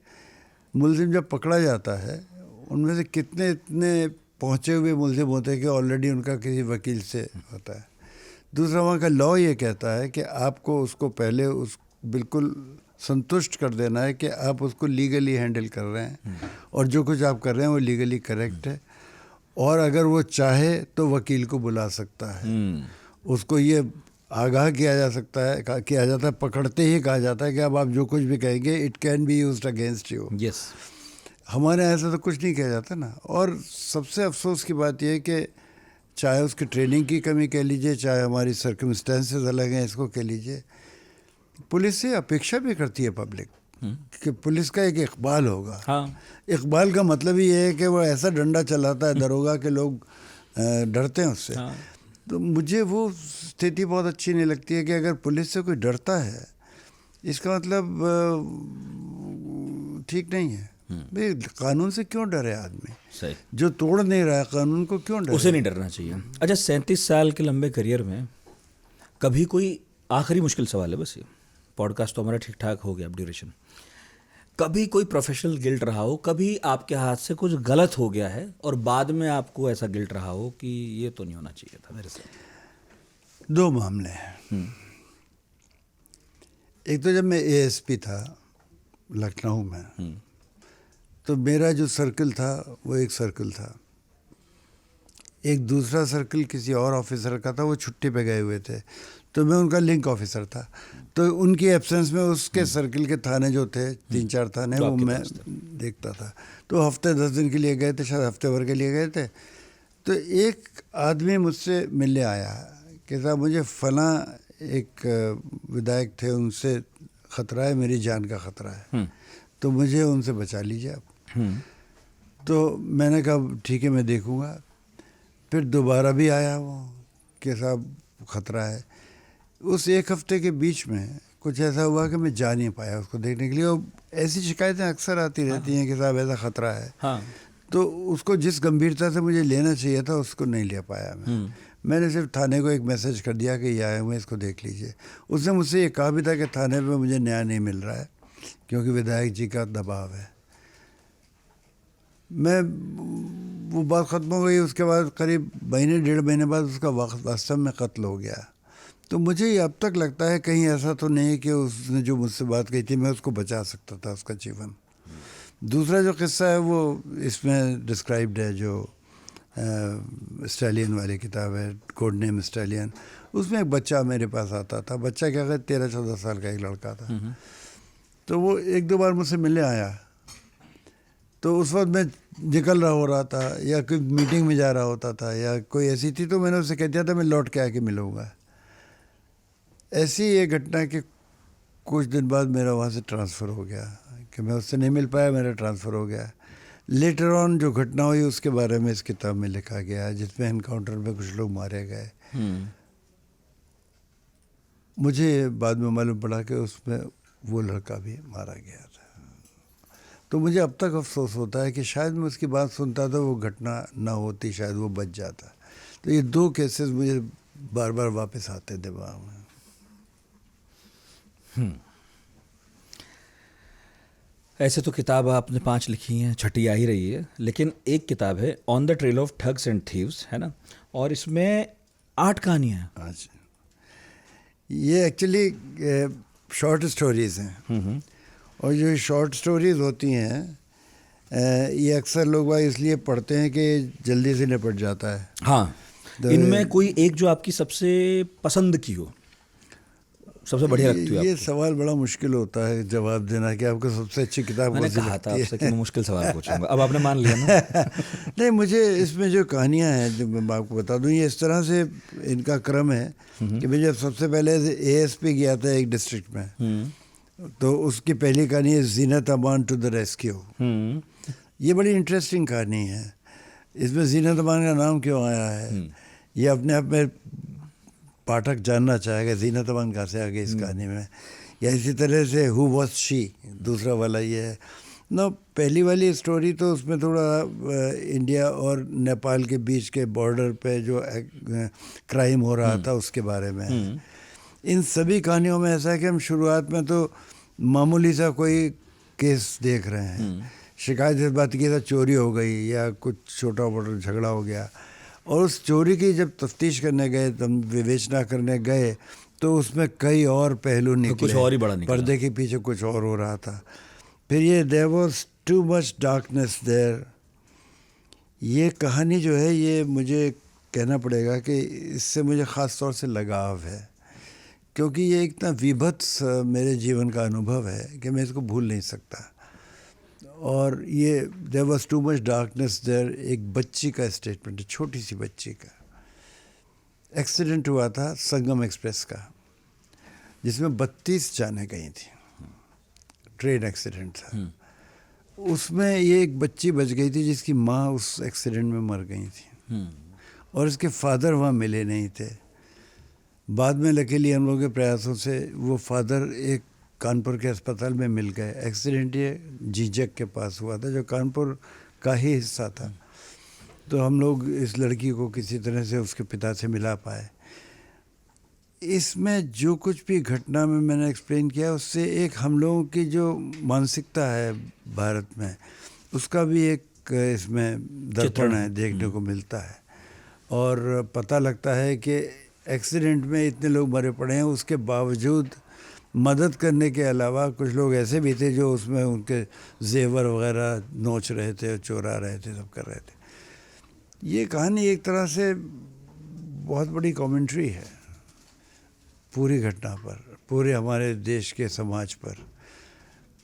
मुलजिम जब पकड़ा जाता है उनमें से कितने इतने पहुँचे हुए मुलजिम होते हैं कि ऑलरेडी उनका किसी वकील से होता है। दूसरा, वहाँ का लॉ ये कहता है कि आपको उसको पहले उस बिल्कुल संतुष्ट कर देना है कि आप उसको लीगली हैंडल कर रहे हैं और जो कुछ आप कर रहे हैं वो लीगली करेक्ट है, और अगर वो चाहे तो वकील को बुला सकता है, उसको ये आगाह किया जा सकता है, किया जाता है, पकड़ते ही कहा जाता है कि अब आप जो कुछ भी कहेंगे it can be used against you. Yes, हमारे यहाँ ऐसा तो कुछ नहीं किया जाता ना। और सबसे अफसोस की बात यह है कि चाहे उसकी ट्रेनिंग की कमी कह लीजिए, चाहे हमारी सर्कमस्टेंसेस अलग हैं इसको कह लीजिए, पुलिस से अपेक्षा भी करती है पब्लिक कि पुलिस का एक इकबाल होगा। हाँ, इकबाल का मतलब ही ये है कि वो ऐसा डंडा चलाता है दरोगा के लोग डरते हैं उससे। हाँ। तो मुझे वो स्थिति बहुत अच्छी नहीं लगती है कि अगर पुलिस से कोई डरता है इसका मतलब ठीक नहीं है। भाई कानून से क्यों डरे आदमी? सही, जो तोड़ नहीं रहा है कानून को क्यों डरे? उसे नहीं डरना चाहिए। अच्छा, 37 साल के लंबे करियर में कभी कोई, आखिरी मुश्किल सवाल है बस, ये पॉडकास्ट तो हमारा ठीक ठाक हो गया अब ड्यूरेशन, कभी कोई प्रोफेशनल गिल्ट रहा हो, कभी आपके हाथ से कुछ गलत हो गया है और बाद में आपको ऐसा गिल्ट रहा हो कि ये तो नहीं होना चाहिए था मेरे साथ? 2 मामले हैं। एक तो जब मैं ASP था लखनऊ में, तो मेरा जो सर्कल था वो एक सर्कल था, एक दूसरा सर्कल किसी और ऑफिसर का था, वो छुट्टी पे गए हुए थे, तो मैं उनका लिंक ऑफिसर था। तो उनकी एब्सेंस में उसके सर्कल के थाने जो थे 3-4 थाने, वो मैं देखता था। तो हफ्ते 10 दिन के लिए गए थे, शायद हफ्ते भर के लिए गए थे। तो एक आदमी मुझसे मिलने आया कि साहब मुझे फलां एक विधायक थे उनसे ख़तरा है, मेरी जान का ख़तरा है, तो मुझे उनसे बचा लीजिए आप। तो मैंने कहा ठीक है, मैं देखूँगा। फिर दोबारा भी आया वो कि साहब ख़तरा है। उस एक हफ़्ते के बीच में कुछ ऐसा हुआ कि मैं जा नहीं पाया उसको देखने के लिए। और ऐसी शिकायतें अक्सर आती रहती हैं कि साहब ऐसा ख़तरा है। हाँ। तो उसको जिस गंभीरता से मुझे लेना चाहिए था उसको नहीं ले पाया मैंने सिर्फ थाने को एक मैसेज कर दिया कि ये आए हुए इसको देख लीजिए। उसने मुझसे ये कहा भी था कि थाने पे मुझे न्याय नहीं मिल रहा है क्योंकि विधायक जी का दबाव है। मैं वो बात ख़त्म हो गई। उसके बाद करीब महीने 1.5 महीने बाद उसका वास्तव में कत्ल हो गया। तो मुझे ये अब तक लगता है कहीं ऐसा तो नहीं कि उसने जो मुझसे बात कही थी मैं उसको बचा सकता था उसका जीवन। दूसरा जो किस्सा है वो इसमें डिस्क्राइब्ड है, जो स्टैलियन वाली किताब है, कोड नेम स्टैलियन। उसमें एक बच्चा मेरे पास आता था। बच्चा क्या कहते 13-14 साल का एक लड़का था। तो वो 1-2 बार मुझसे मिलने आया। तो उस वक्त मैं निकल रहा हो रहा था या कोई मीटिंग में जा रहा होता था या कोई ऐसी थी, तो मैंने उससे कह दिया था मैं लौट के आके मिलूँगा। ऐसी ये घटना कि कुछ दिन बाद मेरा वहाँ से ट्रांसफ़र हो गया कि मैं उससे नहीं मिल पाया, मेरा ट्रांसफ़र हो गया। लेटर ऑन जो घटना हुई उसके बारे में इस किताब में लिखा गया है, जिसमें एनकाउंटर में कुछ लोग मारे गए। मुझे बाद में मालूम पड़ा कि उसमें वो लड़का भी मारा गया था। तो मुझे अब तक अफसोस होता है कि शायद मैं उसकी बात सुनता तो वो घटना ना होती, शायद वो बच जाता। तो ये 2 केसेस मुझे बार बार वापस आते दिमाग में। ऐसे तो किताब आपने 5 लिखी हैं, छठी आ ही रही है, लेकिन एक किताब है on the trail of thugs and thieves, है ना, और इसमें 8 कहानियाँ हैं। हाँ जी, ये एक्चुअली शॉर्ट स्टोरीज़ हैं। और जो शॉर्ट स्टोरीज़ होती हैं ये अक्सर लोग इसलिए पढ़ते हैं कि जल्दी से निपट जाता है। हाँ, इनमें कोई एक जो आपकी सबसे पसंद की हो, सबसे बढ़िया लगती है? ये सवाल बड़ा मुश्किल होता है जवाब देना कि आपको सबसे अच्छी किताब कौन सी लगती है। मैंने कहा था आपसे कि मैं मुश्किल सवाल पूछूंगा, अब आपने मान लिया ना। नहीं, मुझे इसमें जो कहानियाँ हैं जो मैं आपको बता दूँ, ये इस तरह से इनका क्रम है कि मैं जब सबसे पहले ASP गया था एक डिस्ट्रिक्ट में, तो उसकी पहली कहानी है Zeenat Aman to the rescue. ये बड़ी इंटरेस्टिंग कहानी है। इसमें जीनत अमान का नाम क्यों आया है ये अपने आप में पाठक जानना चाहेगा, जीनत अमान कहाँ से आ गई इस कहानी में। या इसी तरह से हु वॉज शी, दूसरा वाला ये है ना। पहली वाली स्टोरी तो उसमें थोड़ा इंडिया और नेपाल के बीच के बॉर्डर पे जो क्राइम हो रहा था उसके बारे में है। इन सभी कहानियों में ऐसा है कि हम शुरुआत में तो मामूली सा कोई केस देख रहे हैं, शिकायत इस बात की था चोरी हो गई या कुछ छोटा मोटा झगड़ा हो गया, और उस चोरी की जब तफ्तीश करने गए, तब विवेचना करने गए, तो उसमें कई और पहलू निकले, कुछ और ही बड़ा निकला। पर्दे के पीछे कुछ और हो रहा था। फिर ये there was too much darkness there, ये कहानी जो है ये मुझे कहना पड़ेगा कि इससे मुझे ख़ास तौर से लगाव है, क्योंकि ये इतना विभत्स मेरे जीवन का अनुभव है कि मैं इसको भूल नहीं सकता। और ये there was too much darkness there एक बच्ची का स्टेटमेंट है, छोटी सी बच्ची का। एक्सीडेंट हुआ था संगम एक्सप्रेस का, जिसमें 32 जानें गई थी, ट्रेन एक्सीडेंट था। उसमें ये एक बच्ची बच गई थी जिसकी माँ उस एक्सीडेंट में मर गई थी, और उसके फादर वहाँ मिले नहीं थे। बाद में लकीली हम लोगों के प्रयासों से वो फादर एक कानपुर के अस्पताल में मिल गए। एक्सीडेंट ये जीजक के पास हुआ था, जो कानपुर का ही हिस्सा था। तो हम लोग इस लड़की को किसी तरह से उसके पिता से मिला पाए। इसमें जो कुछ भी घटना में मैंने एक्सप्लेन किया, उससे एक हम लोगों की जो मानसिकता है भारत में, उसका भी एक इसमें दर्पण है, देखने को मिलता है। और पता लगता है कि एक्सीडेंट में इतने लोग मरे पड़े हैं, उसके बावजूद मदद करने के अलावा कुछ लोग ऐसे भी थे जो उसमें उनके जेवर वगैरह नोच रहे थे, चोरा रहे थे, सब कर रहे थे। ये कहानी एक तरह से बहुत बड़ी कमेंट्री है पूरी घटना पर, पूरे हमारे देश के समाज पर।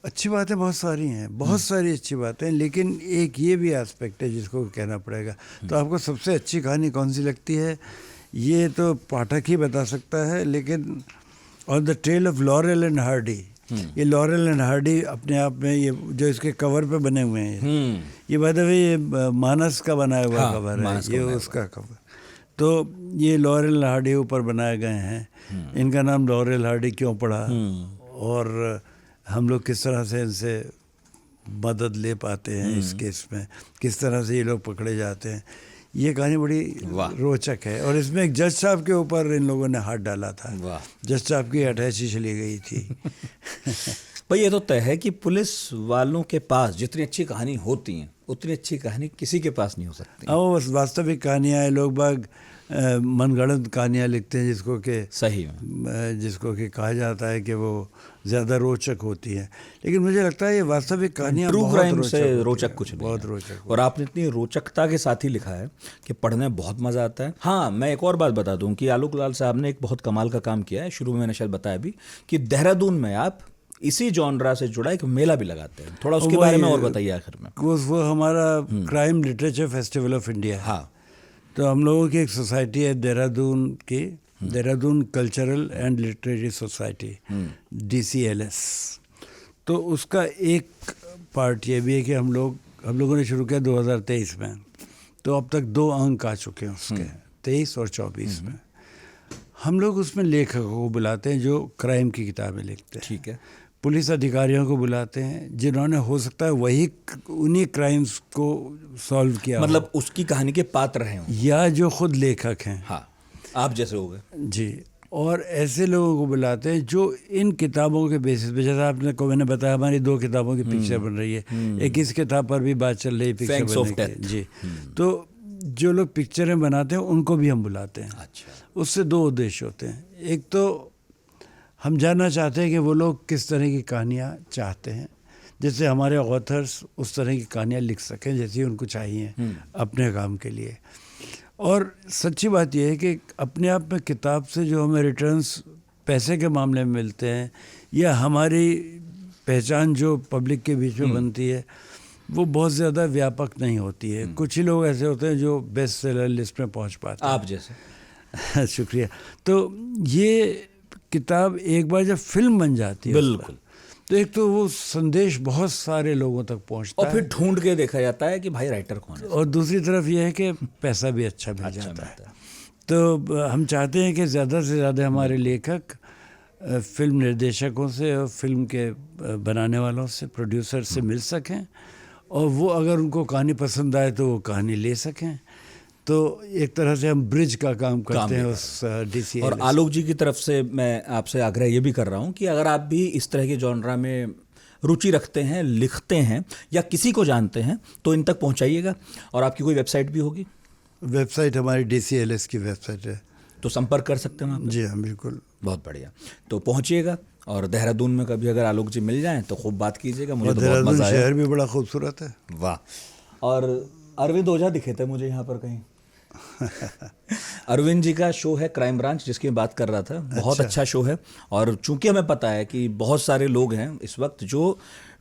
अच्छी बातें बहुत सारी हैं, बहुत सारी अच्छी बातें, लेकिन एक ये भी एस्पेक्ट है जिसको कहना पड़ेगा। तो आपको सबसे अच्छी कहानी कौन सी लगती है ये तो पाठक ही बता सकता है, लेकिन on the trail of laurel and Hardy ये लॉरेल एंड हार्डी अपने आप में, ये जो इसके कवर पे बने हुए हैं, ये बाय द वे ये मानस का बनाया हुआ हाँ, कवर है, मानस का ये बनाया उसका कवर। तो ये लॉरेल हार्डी ऊपर बनाए गए हैं। इनका नाम लॉरेल हार्डी क्यों पड़ा और हम लोग किस तरह से इनसे मदद ले पाते हैं इस केस में, किस तरह से ये लोग पकड़े जाते हैं, ये कहानी बड़ी रोचक है। और इसमें एक जज साहब के ऊपर इन लोगों ने हाथ डाला था। जज साहब की अटैची चली गई थी। भाई ये तो तय है कि पुलिस वालों के पास जितनी अच्छी कहानी होती हैं उतनी अच्छी कहानी किसी के पास नहीं हो सकती। वो वास्तविक कहानियाँ हैं, लोग बाग मनगढ़ंत कहानियाँ लिखते हैं जिसको कि सही में, जिसको कि कहा जाता है कि वो ज़्यादा रोचक होती है, लेकिन मुझे लगता है ये वास्तविक कहानियाँ ट्रू क्राइम से रोचक कुछ नहीं बहुत है। रोचक। और आपने इतनी रोचकता के साथ ही लिखा है कि पढ़ने में बहुत मज़ा आता है। हाँ, मैं एक और बात बता दूं कि आलोक लाल साहब ने एक बहुत कमाल का काम किया है। शुरू में मैंने शायद बताया भी कि देहरादून में आप इसी जॉनरा से जुड़ा एक मेला भी लगाते हैं। थोड़ा उसके बारे में और बताइए आखिर में। वो हमारा crime literature festival of India. हाँ, तो हम लोगों की एक सोसाइटी है देहरादून की, Dehradun cultural and literary society, DCLS। तो उसका एक पार्ट ये भी है कि हम लोगों ने शुरू किया 2023 में, तो अब तक 2 अंक आ चुके हैं उसके, 23 और 24 में। हम लोग उसमें लेखकों को बुलाते हैं जो क्राइम की किताबें लिखते हैं। ठीक है। पुलिस अधिकारियों को बुलाते हैं जिन्होंने हो सकता है वही उन्हीं क्राइम्स को सॉल्व किया, मतलब उसकी कहानी के पात्र हैं, या जो खुद लेखक हैं। हाँ, आप जैसे हो गए जी। और ऐसे लोगों को बुलाते हैं जो इन किताबों के बेसिस पे, जैसा आपने को मैंने बताया हमारी 2 किताबों की पिक्चर बन रही है, एक इस किताब पर भी बात चल रही है पिक्चर बनने की। जी। तो जो लोग पिक्चरें बनाते हैं उनको भी हम बुलाते हैं। अच्छा। उससे 2 उद्देश्य होते हैं। एक तो हम जानना चाहते हैं कि वो लोग किस तरह की कहानियाँ चाहते हैं, जैसे हमारे ऑथर्स उस तरह की कहानियाँ लिख सकें जैसी उनको चाहिए अपने काम के लिए। और सच्ची बात यह है कि अपने आप में किताब से जो हमें रिटर्न्स पैसे के मामले में मिलते हैं, या हमारी पहचान जो पब्लिक के बीच में बनती है, वो बहुत ज़्यादा व्यापक नहीं होती है। कुछ ही लोग ऐसे होते हैं जो बेस्ट सेलर लिस्ट में पहुंच पाते हैं, आप जैसे। शुक्रिया। तो ये किताब एक बार जब फिल्म बन जाती है, बिल्कुल, तो एक तो वो संदेश बहुत सारे लोगों तक पहुंचता है, और फिर ढूंढ के देखा जाता है कि भाई राइटर कौन है, और दूसरी तरफ ये है कि पैसा भी अच्छा मिल जाता है। तो हम चाहते हैं कि ज़्यादा से ज़्यादा हमारे लेखक फिल्म निर्देशकों से और फिल्म के बनाने वालों से, प्रोड्यूसर से मिल सकें, और वो अगर उनको कहानी पसंद आए तो वो कहानी ले सकें। तो एक तरह से हम ब्रिज का काम करते हैं उस DCLS। और आलोक जी की तरफ से मैं आपसे आग्रह ये भी कर रहा हूँ कि अगर आप भी इस तरह के जॉनरा में रुचि रखते हैं, लिखते हैं, या किसी को जानते हैं, तो इन तक पहुँचाइएगा। और आपकी कोई वेबसाइट भी होगी? वेबसाइट हमारी DCLS की वेबसाइट है, तो संपर्क कर सकते हैं आप? जी हाँ, बिल्कुल। बहुत बढ़िया। तो पहुँचिएगा, और देहरादून में कभी अगर आलोक जी मिल जाएं तो खूब बात कीजिएगा। मुझे तो बहुत मज़ा आया। शहर भी बड़ा खूबसूरत है। वाह। और अरविंद ओझा दिखे थे मुझे यहाँ पर कहीं। अरविंद जी का शो है क्राइम ब्रांच, जिसकी मैं बात कर रहा था। बहुत अच्छा शो है। और चूंकि हमें पता है कि बहुत सारे लोग हैं इस वक्त जो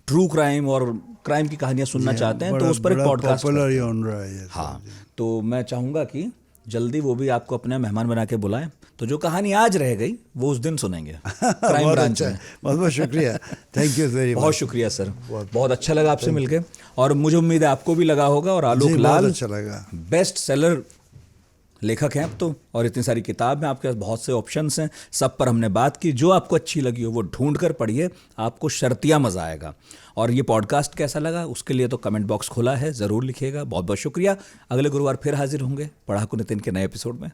ट्रू क्राइम और क्राइम की कहानियां सुनना चाहते हैं, तो उस पर एक पॉडकास्ट है। हाँ, तो मैं चाहूँगा कि जल्दी वो भी आपको अपना मेहमान बना के बुलाएं, तो जो कहानी आज रह गई वो उस दिन सुनेंगे क्राइम ब्रांच में। बहुत बहुत शुक्रिया, थैंक यू वेरी मच। बहुत शुक्रिया सर, बहुत अच्छा लगा आपसे मिलके, और मुझे उम्मीद है आपको भी लगा होगा। और आलोक लाल अच्छा लगा, बेस्ट सेलर लेखक हैं अब तो, और इतनी सारी किताब हैं आपके पास, बहुत से ऑप्शंस हैं, सब पर हमने बात की। जो आपको अच्छी लगी हो वो ढूंढ कर पढ़िए, आपको शर्तिया मज़ा आएगा। और ये पॉडकास्ट कैसा लगा उसके लिए तो कमेंट बॉक्स खुला है, ज़रूर लिखिएगा। बहुत बहुत शुक्रिया। अगले गुरुवार फिर हाजिर होंगे पढ़ाकू नितिन के नए एपिसोड में।